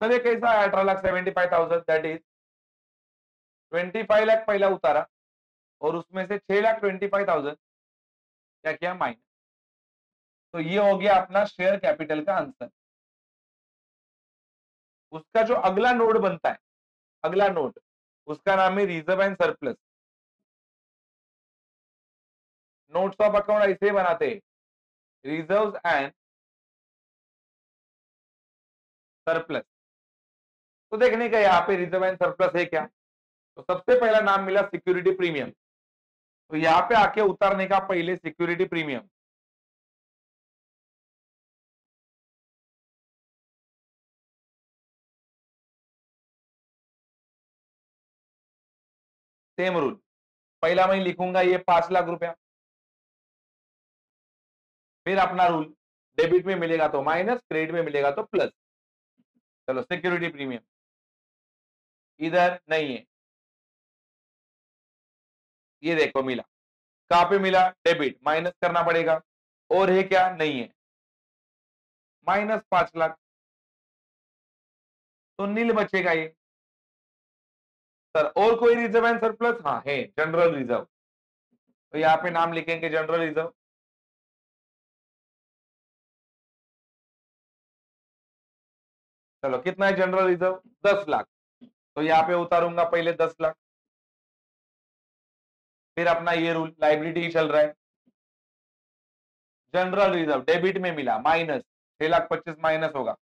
सर ये कैसा है 18,75,000, दैट इज 25 लाख पहला उतारा, और उसमें से 6,25,000 क्या किया, माइनस। तो ये हो गया अपना शेयर कैपिटल का आंसर। उसका जो अगला नोड बनता है, अगला नोड, उसका नाम है reserve and surplus. Notes of account ऐसे बनाते हैं, रिजर्व एंड सरप्लस। तो देखने का यहाँ पे रिजर्व एंड सरप्लस है क्या, तो सबसे पहला नाम मिला सिक्योरिटी प्रीमियम। तो यहाँ पे आके उतारने का पहले सिक्योरिटी प्रीमियम, सेम रूल। पहला मैं लिखूंगा ये 5 लाख रुपया, फिर अपना रूल, डेबिट में मिलेगा तो माइनस, क्रेडिट में मिलेगा तो प्लस। चलो सिक्योरिटी प्रीमियम इधर नहीं है, ये देखो मिला, कहां पे मिला, डेबिट, माइनस करना पड़ेगा। और है क्या, नहीं है, -5 लाख। तो नील बचेगा ये। सर और कोई रिजर्व एंड सरप्लस, हाँ है, जनरल रिजर्व। तो यहाँ पे नाम लिखेंगे जनरल रिजर्व। चलो कितना है जनरल रिजर्व, 10 लाख। तो यहाँ पे उतारूंगा पहले 10 लाख, फिर अपना ये रूल, लाइबिलिटी ही चल रहा है, जनरल रिजर्व डेबिट में मिला माइनस, 6,25,000 माइनस होगा।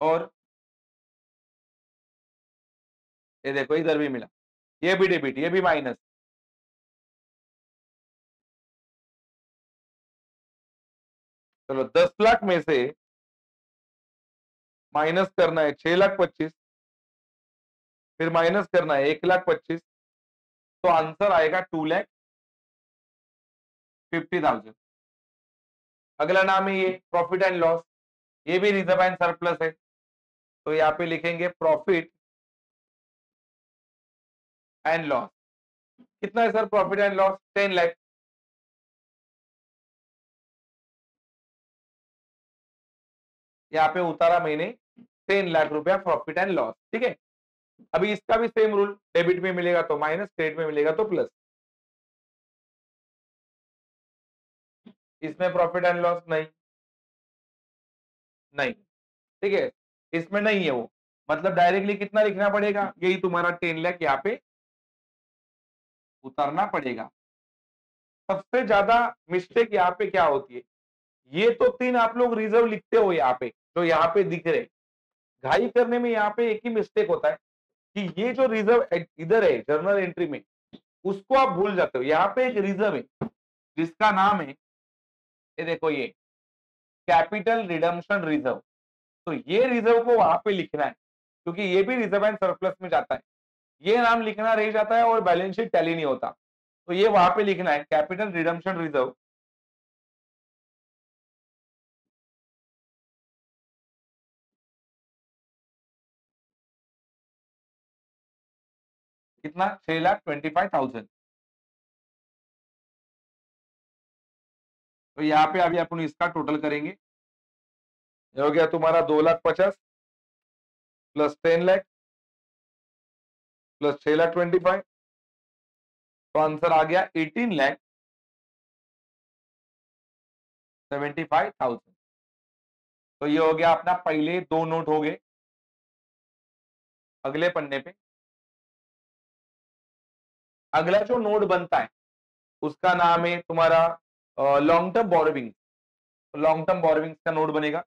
और ये देखो इधर भी मिला, ये भी डेबिट, ये भी माइनस। चलो 10 लाख में से माइनस करना है 6,25,000, फिर माइनस करना है 1,25,000। तो आंसर आएगा 2,50,000। अगला नाम है ये प्रॉफिट एंड लॉस, ये भी रिजर्व एंड सरप्लस है। तो यहाँ पे लिखेंगे प्रॉफिट एंड लॉस। कितना है sir profit and loss, 10 lakh. यहाँ पे उतारा मैंने 10 लाख रुपया प्रॉफिट एंड लॉस, ठीक है। अभी इसका भी सेम रूल, डेबिट में मिलेगा तो माइनस, क्रेडिट में मिलेगा तो प्लस। इसमें प्रॉफिट एंड लॉस नहीं, नहीं, ठीक है, इसमें नहीं है वो। मतलब डायरेक्टली कितना लिखना पड़ेगा, यही तुम्हारा 10 लाख यहाँ पे उतारना पड़ेगा। सबसे ज्यादा मिस्टेक यहाँ पे क्या होती है, ये तो 3 आप लोग रिजर्व लिखते हो यहाँ पे, जो यहाँ पे दिख रहे, घाई करने में यहाँ पे एक ही मिस्टेक होता है कि ये जो रिजर्व इधर है जर्नल एंट्री में, उसको आप भूल जाते हो। यहाँ पे एक रिजर्व है जिसका नाम है, ये देखो ये कैपिटल रिडम्पशन रिजर्व। तो ये रिजर्व को वहां पे लिखना है, क्योंकि ये भी रिजर्व एंड सरप्लस में जाता है। ये नाम लिखना रह जाता है और बैलेंस शीट टैली नहीं होता, तो ये वहां पे लिखना है कैपिटल रिडम्पशन रिजर्व। कितना, 6,25,000। तो यहाँ पे अभी अपन इसका टोटल करेंगे, ये हो गया तुम्हारा 2,50,000 प्लस 10 लाख प्लस 6,25,000। तो आंसर आ गया 18,75,000। तो ये हो गया अपना पहले दो नोट हो गए। अगले पन्ने पे अगला जो नोट बनता है उसका नाम है तुम्हारा long term borrowing. Long term borrowings का नोट बनेगा।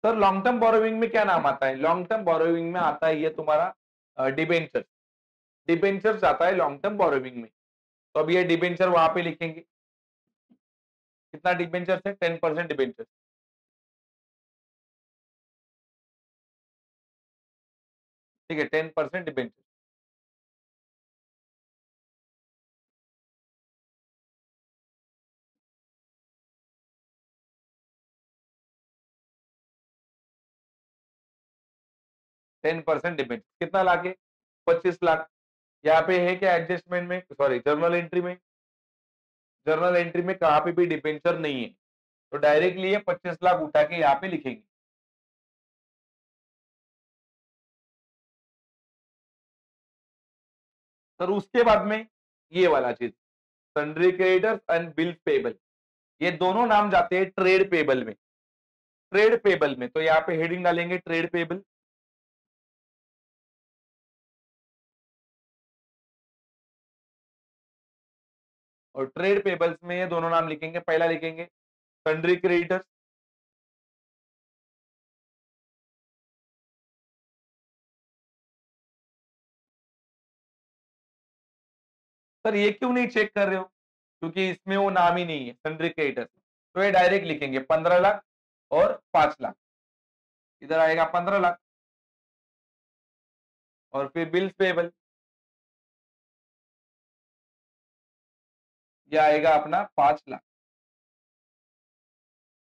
सर लॉन्ग टर्म बोरोइंग में क्या नाम आता है? लॉन्ग टर्म बोरोइंग में आता है ये तुम्हारा डिबेंचर। डिबेंचर आता है लॉन्ग टर्म बोरोइंग में। तो अब ये डिबेंचर वहां पे लिखेंगे, कितना डिबेंचर है? 10% डिबेंचर। ठीक है, 10% डिबेंचर। टेन परसेंट डिबेंचर कितना लाके? 25 लाख। यहाँ पे है क्या एडजस्टमेंट में, सॉरी जर्नल एंट्री में? जर्नल एंट्री में कहाँ पे भी डिबेंचर नहीं है, तो डायरेक्टली ये 25 लाख उठा के यहाँ पे लिखेंगे। सर उसके बाद में ये वाला चीज, sundry creditors and bill payable, ये दोनों नाम जाते हैं ट्रेड पेबल में। ट्रेड पेबल में तो यहाँ पे हेडिंग डालेंगे ट्रेड पेबल। और ट्रेड पेबल्स में ये दोनों नाम लिखेंगे। पहला लिखेंगे सन्ड्री क्रेडिटर्स, सर ये क्यों नहीं चेक कर रहे हो? क्योंकि इसमें वो नाम ही नहीं है सन्ड्री क्रेडिटर्स, तो ये डायरेक्ट लिखेंगे 15 लाख और 5 लाख। इधर आएगा 15 लाख और फिर बिल्स पेबल, ये आएगा अपना 5 लाख।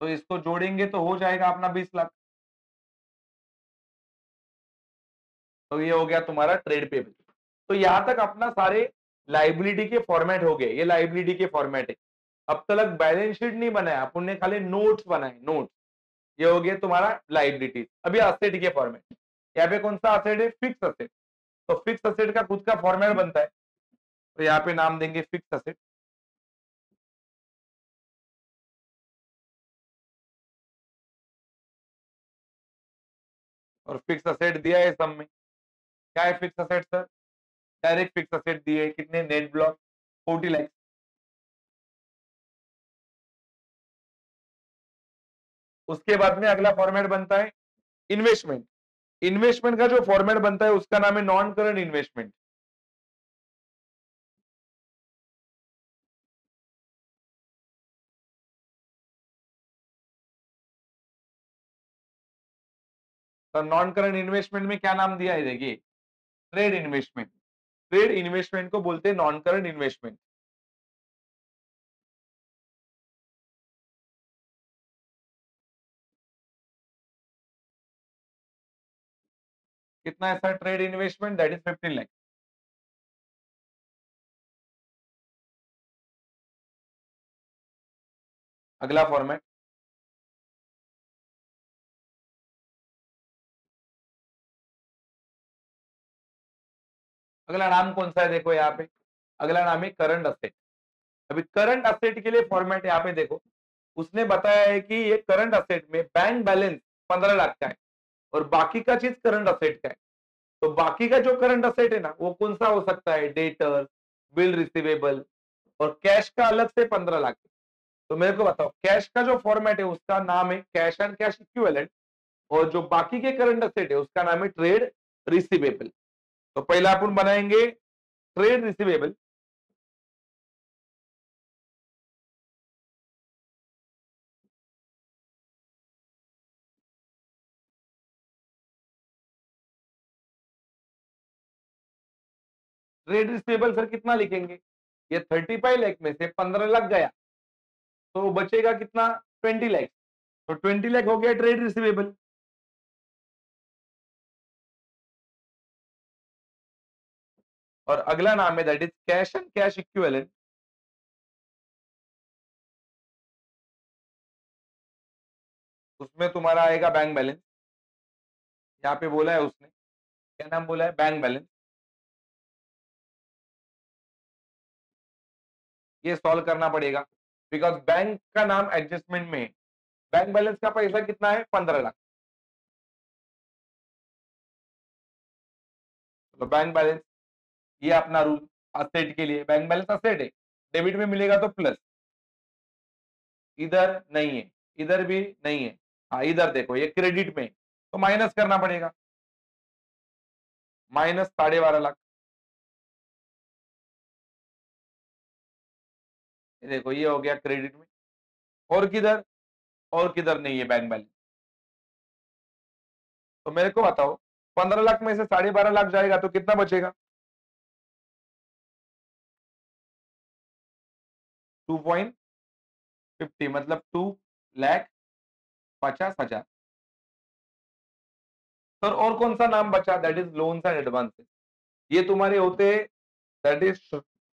तो इसको जोड़ेंगे तो हो जाएगा अपना 20 लाख। तो ये हो गया तुम्हारा ट्रेड पेबल। तो यहां तक अपना सारे लाइबिलिटी के फॉर्मेट हो गए, ये लाइबिलिटी के फॉर्मेट है। अब तक बैलेंस शीट नहीं बनाया अपन ने, खाली नोट्स बनाए, नोट्स। ये हो गया तुम्हारा लाइबिलिटी। अभी असेट के फॉर्मेट, यहाँ पे कौन सा असेट है? Fix asset. तो फिक्स असेट का खुद का फॉर्मेट बनता है, तो यहाँ पे नाम देंगे फिक्स असेट। और फिक्स असेट दिया है सब में। क्या है fix asset sir? Direct fix asset दिए कितने? Net block 40 lakh. उसके बाद में अगला फॉर्मेट बनता है इन्वेस्टमेंट। इन्वेस्टमेंट का जो फॉर्मेट बनता है उसका नाम है नॉन करंट इन्वेस्टमेंट। तो नॉन करंट इन्वेस्टमेंट में क्या नाम दिया है? देखिए ट्रेड इन्वेस्टमेंट। ट्रेड इन्वेस्टमेंट को बोलते हैं नॉन करंट इन्वेस्टमेंट। कितना है sir trade investment? That is 15 lakh. अगला फॉर्मेट, अगला नाम कौन सा है? देखो यहाँ पे अगला नाम है करंट असेट। अभी करंट असेट के लिए फॉर्मेट यहाँ पे देखो, उसने बताया है कि ये करंट असेट में बैंक बैलेंस 15 लाख का है और बाकी का चीज करंट असेट का है। तो बाकी का जो करंट असेट है ना, वो कौन सा हो सकता है? डेटर, बिल रिसीवेबल और कैश का अलग से 15 लाख। तो मेरे को बताओ, कैश का जो फॉर्मेट है उसका नाम है कैश एंड कैश इक्विवेलेंट, और जो बाकी के करंट असेट है उसका नाम है ट्रेड रिसीवेबल। तो पहला अपन बनाएंगे trade receivable. Trade receivable sir कितना लिखेंगे? ये 35 लाख में से 15 लाख गया तो बचेगा कितना? 20 लाख। तो 20 लाख हो गया ट्रेड रिसीवेबल। और अगला नाम है that is cash and cash equivalent. उसमें तुम्हारा आएगा बैंक बैलेंस। यहाँ पे बोला है उसने, क्या नाम बोला है? Bank balance. ये सॉल्व करना पड़ेगा बिकॉज बैंक का नाम एडजस्टमेंट में है। बैंक बैलेंस का पैसा कितना है? 15 लाख। तो बैंक बैलेंस, ये अपना रूल असेट के लिए, बैंक बैलेंस असेट है, डेबिट में मिलेगा तो प्लस, इधर नहीं है, इधर भी नहीं है, हाँ इधर देखो ये क्रेडिट में, तो माइनस करना पड़ेगा, माइनस 12.5 लाख। ये देखो ये हो गया क्रेडिट में। और किधर, और किधर नहीं है बैंक बैलेंस। तो मेरे को बताओ 15 लाख में से 12.5 लाख जाएगा तो कितना बचेगा? 2.50 मतलब 2,50,000। सर और कौन सा नाम बचा? That is loans and advances. ये तुम्हारे होते हैं, that is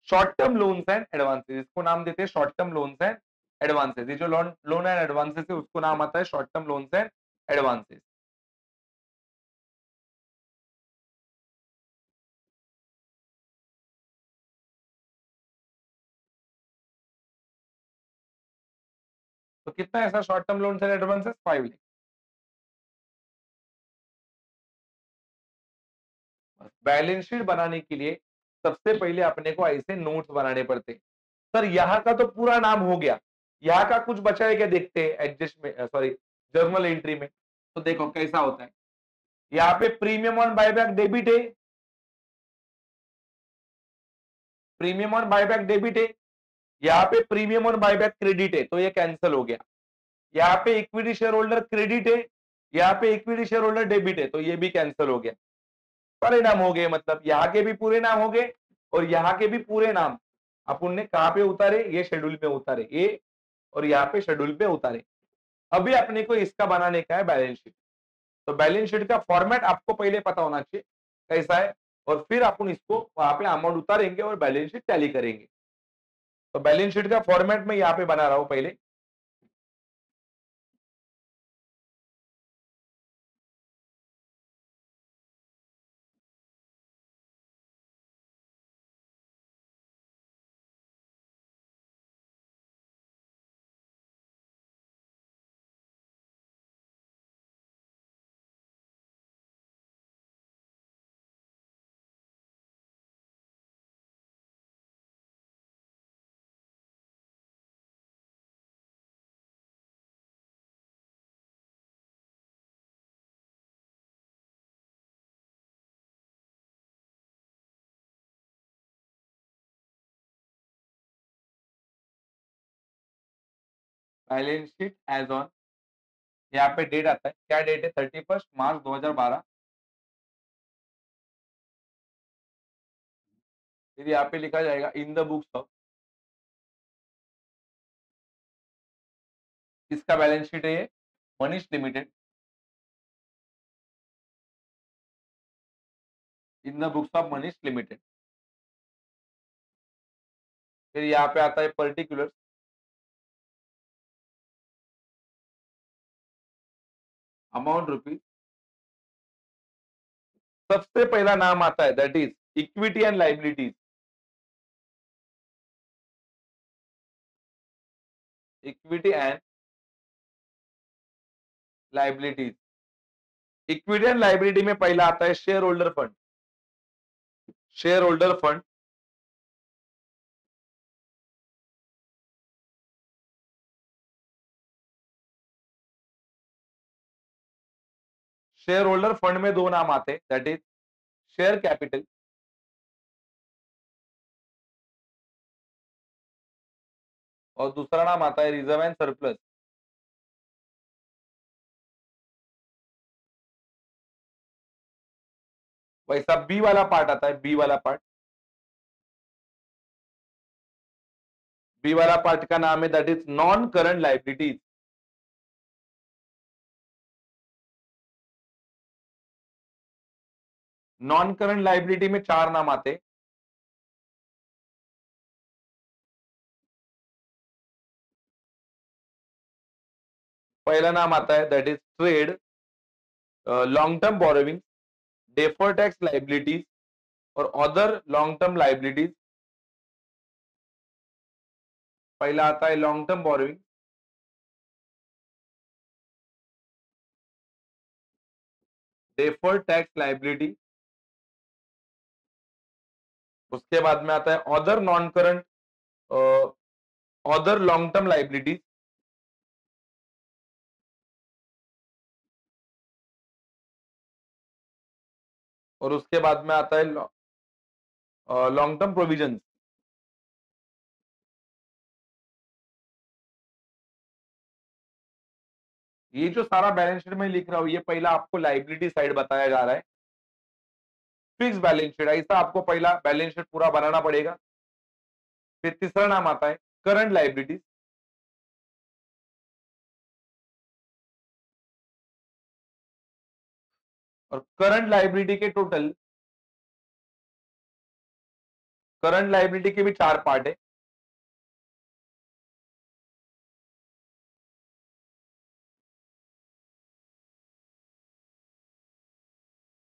short term loans and advances. इसको नाम देते हैं short term loans and advances. ये जो लोन लोन एंड एडवांसेस है उसको नाम आता है short term loans and advances. तो कितना ऐसा short term loans and advances? 5 lakh. Balance sheet बनाने के लिए सबसे पहले अपने को ऐसे नोट्स बनाने पड़ते हैं। सर यहाँ का तो पूरा नाम हो गया, यहाँ का कुछ बचा है क्या देखते हैं एडजस्ट में, सॉरी जर्नल एंट्री में। तो देखो कैसा होता है, यहाँ पे प्रीमियम ऑन बायबैक डेबिट है, प्रीमियम ऑन बायबैक डेबिट है। यहाँ पे प्रीमियम ऑन बायबैक क्रेडिट है, तो ये कैंसिल हो गया। यहाँ पे इक्विटी शेयर होल्डर क्रेडिट है, यहाँ पे इक्विटी शेयर होल्डर डेबिट है, तो ये भी कैंसिल हो गया। सारे नाम हो गए, मतलब यहाँ के भी पूरे नाम हो गए और यहाँ के भी पूरे नाम अपन ने कहाँ पे उतारे? ये शेड्यूल में उतारे, ये और यहाँ पे शेड्यूल पे उतारे। अभी अपने को इसका बनाने का है बैलेंस शीट। तो बैलेंस शीट का फॉर्मेट आपको पहले पता होना चाहिए कैसा है, और फिर अपन इसको वहां पे अमाउंट उतारेंगे और बैलेंस शीट टैली करेंगे। तो बैलेंस शीट का फॉर्मेट में यहाँ पे बना रहा हूं पहले। बैलेंस शीट एज ऑन, यहाँ पे डेट आता है, क्या डेट है? 31 मार्च 2012। फिर यहाँ पे लिखा जाएगा इन द बुक्स ऑफ, किसका बैलेंस शीट है ये? Manish limited. In the books of Manish limited. फिर यहाँ पे आता है पर्टिकुलर, अमाउंट रुपीज। सबसे पहला नाम आता है that is equity and liabilities. Equity and liabilities. Equity and liability में पहला आता है share holder fund. Share holder fund, share holder fund में दो नाम आते हैं दैट इज शेयर कैपिटल, और दूसरा नाम आता है रिजर्व एंड सरप्लस। वैसा बी वाला पार्ट आता है, बी वाला पार्ट, बी वाला पार्ट का नाम है that is non current liabilities. Non current liability में चार नाम आते हैं। पहला नाम आता है that is trade, long term borrowing, defer tax liabilities और अदर लॉन्ग टर्म लाइबिलिटीज। पहला आता है long term borrowing, defer tax liability. उसके बाद में आता है other non current, other long term liabilities. और उसके बाद में आता है लॉन्ग टर्म प्रोविजन। ये जो सारा बैलेंस शीट में लिख रहा हूं, ये पहला आपको लाइबिलिटी साइड बताया जा रहा है, फिक्स बैलेंस शीट। ऐसा आपको पहला बैलेंस शीट पूरा बनाना पड़ेगा। फिर तीसरा नाम आता है करंट लाइबिलिटीज। और करंट लाइबिलिटी के भी चार पार्ट है।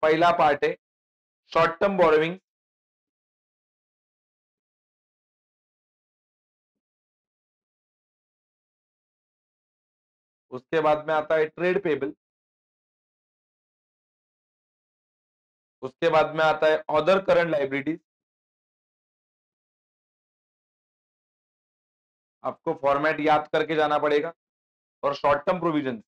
पहला पार्ट है शॉर्ट टर्म बोरोविंग। उसके बाद में आता है ट्रेड पेबल। उसके बाद में आता है अदर करंट लाइबिलिटीज। आपको फॉर्मेट याद करके जाना पड़ेगा। और short term provision.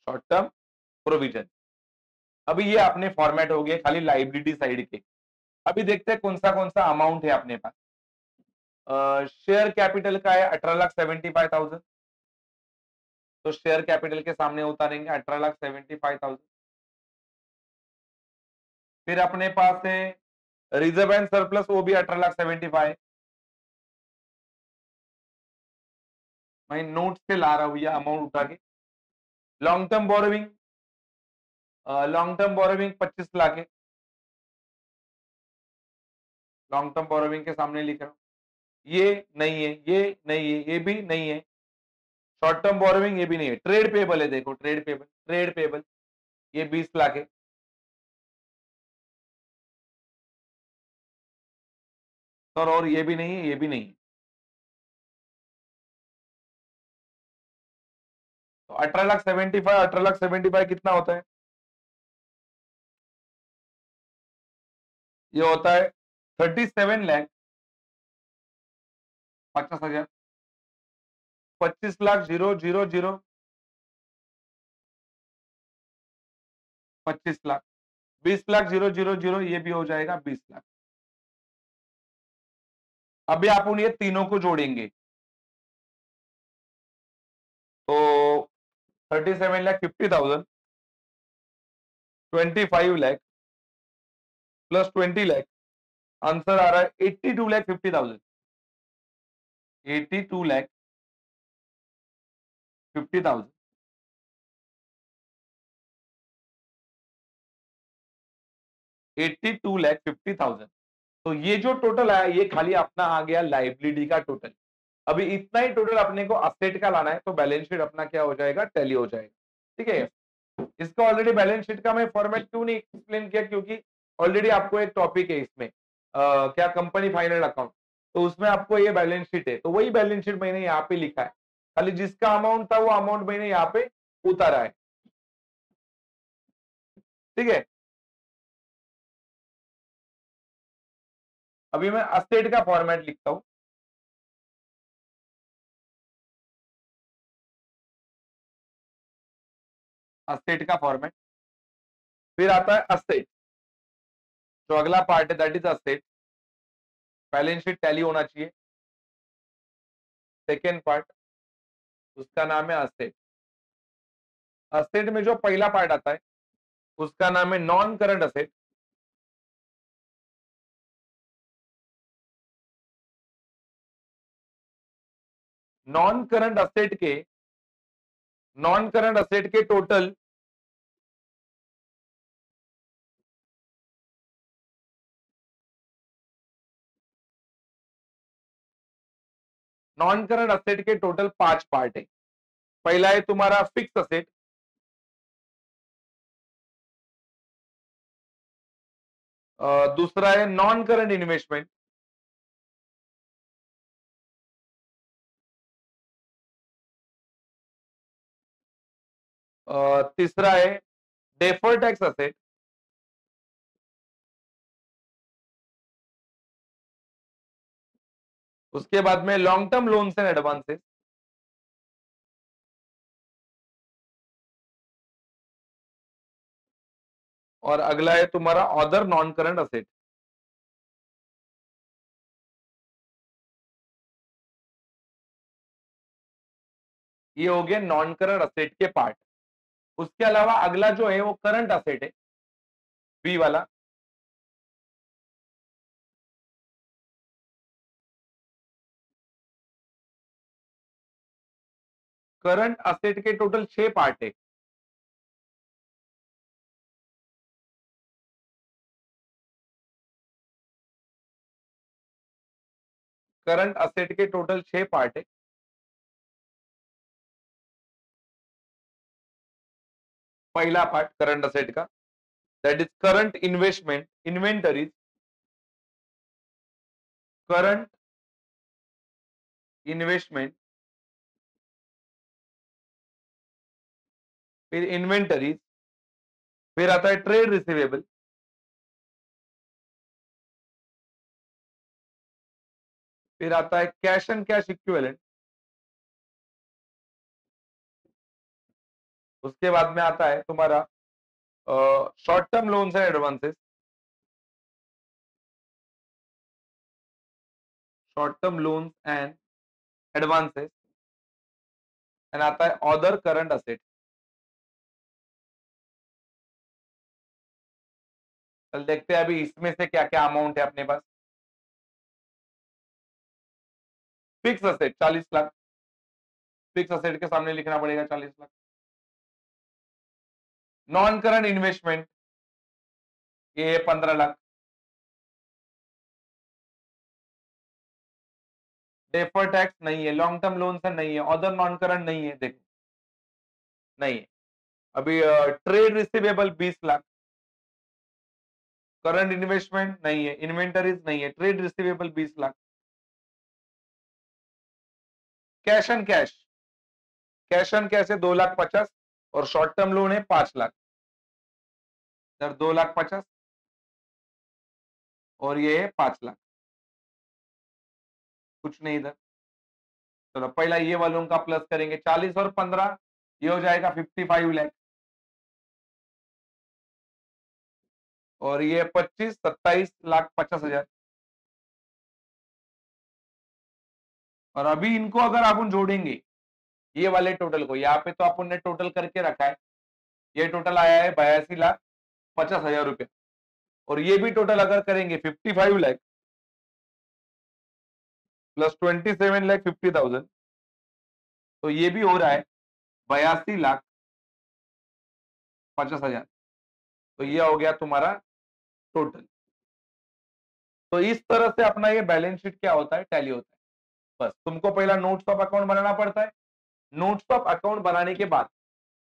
Short term provision. अभी ये अपने फॉर्मेट हो गए खाली लाइबिलिटी साइड के। अभी देखते हैं कौन सा अमाउंट है अपने पास। शेयर कैपिटल का है 18,75,000। तो शेयर कैपिटल के सामने उतारेंगे 18,75,000। फिर अपने पास है रिजर्व एंड सरप्लस, वो भी 18,75,000। मैं नोट से ला रहा हूं ये अमाउंट उठा के। लॉन्ग टर्म बोरोविंग, 25 लाख है। लॉन्ग टर्म बोरोविंग के सामने लिख रहा हूं। ये नहीं है, ये नहीं है, ये भी नहीं है। शॉर्ट टर्म बोरोविंग ये भी नहीं है। ट्रेड पेबल है, देखो ट्रेड पेबल ये 20 लाख है। सर और ये भी नहीं है, ये भी नहीं है। तो 18,75,000 कितना होता है? ये होता है 37,50,000। 25,000,000, 25 लाख। 20,000,000 ये भी हो जाएगा 20 लाख। अभी आप उन ये तीनों को जोड़ेंगे तो 37,50,000, 25 लाख प्लस 20 लाख, आंसर आ रहा है 82,50,000। 82,50,000। 82,50,000। तो ये जो टोटल आया ये खाली अपना आ गया लाइबिलिटी का टोटल। अभी इतना ही टोटल अपने को असेट का लाना है, तो बैलेंस शीट अपना क्या हो जाएगा, टैली हो जाएगा। ठीक है। इसका ऑलरेडी बैलेंस शीट का मैं फॉर्मेट क्यों नहीं एक्सप्लेन किया, क्योंकि ऑलरेडी आपको एक टॉपिक है इसमें क्या कंपनी फाइनल अकाउंट, तो उसमें आपको ये बैलेंस शीट है, तो वही बैलेंस शीट मैंने यहाँ पे लिखा है। खाली जिसका अमाउंट था वो अमाउंट मैंने यहाँ पे उतारा है। ठीक है। अभी मैं असेट का फॉर्मेट लिखता हूं। असेट का फॉर्मेट। फिर आता है असेट। जो अगला पार्ट है that is asset. Balance sheet tally होना चाहिए। सेकेंड पार्ट उसका नाम है असेट। असेट में जो पहला पार्ट आता है उसका नाम है non current asset. Non current asset के टोटल नॉन करंट असेट के टोटल 5 पार्ट है। पहला है तुम्हारा फिक्स असेट। दूसरा है नॉन करंट इन्वेस्टमेंट। तीसरा है डेफर्ड टैक्स असेट। उसके बाद में long term loans and advances. और अगला है तुम्हारा अदर नॉन करंट असेट। ये हो गया नॉन करंट असेट के पार्ट। उसके अलावा अगला जो है वो करंट असेट है, बी वाला। करंट असेट के टोटल 6 पार्ट है। करंट असेट के टोटल 6 पार्ट है। पहला पार्ट करंट असेट का, that is current investment, inventories, current investment, फिर इन्वेंटरीज, फिर आता है ट्रेड रिसीवेबल, फिर आता है कैश एंड कैश इक्विवेलेंट, उसके बाद में आता है तुम्हारा short term loans and advances, short term loans and advances, and आता है अदर करंट असेट। चल देखते हैं अभी इसमें से क्या क्या अमाउंट है अपने पास। Fix asset 40 lakh, fix asset के सामने लिखना पड़ेगा 40 लाख। नॉन करंट इन्वेस्टमेंट ये 15 लाख। डेफर टैक्स नहीं है, लॉन्ग टर्म लोन से नहीं है, अदर नॉन करंट नहीं है, देखो नहीं है। अभी trade receivable 20 lakh, current investment नहीं है, इन्वेंटरीज नहीं है, trade receivable 20 lakh, cash and cash, cash and cash है 2,50,000 और शॉर्ट टर्म लोन है 5 लाख, इधर 2,50,000 और ये है 5 लाख, कुछ नहीं इधर। चलो पहला ये वालों का प्लस करेंगे, 40 और 15 ये हो जाएगा 55 लाख, और ये 25, 27,50,000। और अभी इनको अगर अपन जोड़ेंगे ये वाले टोटल को, यहाँ पे तो अपन ने टोटल करके रखा है, ये टोटल आया है 82,50,000 रुपए, और ये भी टोटल अगर करेंगे 55 लाख प्लस 27,50,000, तो ये भी हो रहा है 82,50,000। तो ये हो गया तुम्हारा टोटल। तो इस तरह से अपना ये बैलेंस शीट क्या होता है, टैली होता है। बस तुमको पहला नोट्स ऑफ अकाउंट बनाना पड़ता है। नोट्स ऑफ अकाउंट बनाने के बाद,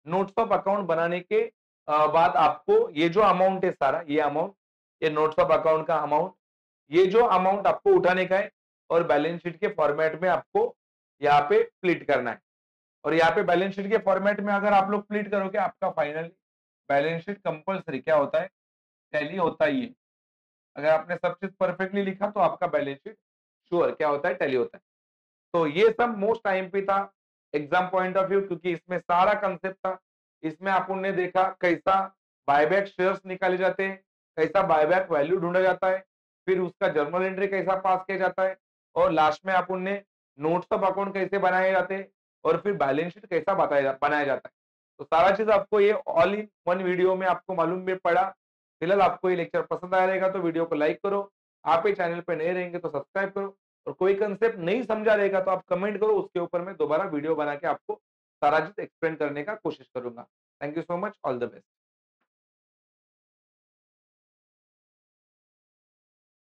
नोट्स ऑफ अकाउंट बनाने के बाद आपको ये जो अमाउंट है सारा, ये अमाउंट, ये नोट्स ऑफ अकाउंट का अमाउंट, ये जो अमाउंट आपको उठाने का है और बैलेंस शीट के फॉर्मेट में आपको यहाँ पे स्प्लिट करना है। और यहाँ पे बैलेंस शीट के फॉर्मेट में अगर आप लोग स्प्लिट करोगे, आपका फाइनली बैलेंस शीट कंपल्सरी क्या होता है, टैली होता ही है। अगर आपने सब चीज परफेक्टली लिखा तो आपका बैलेंस शीट श्योर क्या होता है, टैली होता है। तो ये सब मोस्ट टाइम पे था एग्जाम पॉइंट ऑफ व्यू, क्योंकि इसमें सारा कंसेप्ट था। इसमें अपन ने देखा कैसा बायबैक शेयर्स निकाले जाते हैं, कैसा बायबैक वैल्यू ढूंढा जाता है, फिर उसका जर्नल एंट्री कैसा पास किया जाता है, और लास्ट में अपन ने नोट्स ऑफ अकाउंट कैसे बनाए जाते हैं, और फिर बैलेंस शीट कैसा बनाया जाता है। तो सारा चीज आपको ये ऑल इन वन वीडियो में आपको मालूम भी पड़ा। फिलहाल आपको ये लेक्चर पसंद आया रहेगा तो वीडियो को लाइक करो, आप ये चैनल पे नए रहेंगे तो सब्सक्राइब करो, और कोई कंसेप्ट नहीं समझा रहेगा तो आप कमेंट करो, उसके ऊपर मैं दोबारा वीडियो बना के आपको सारा चीज एक्सप्लेन करने का कोशिश करूंगा। Thank you so much, all the best.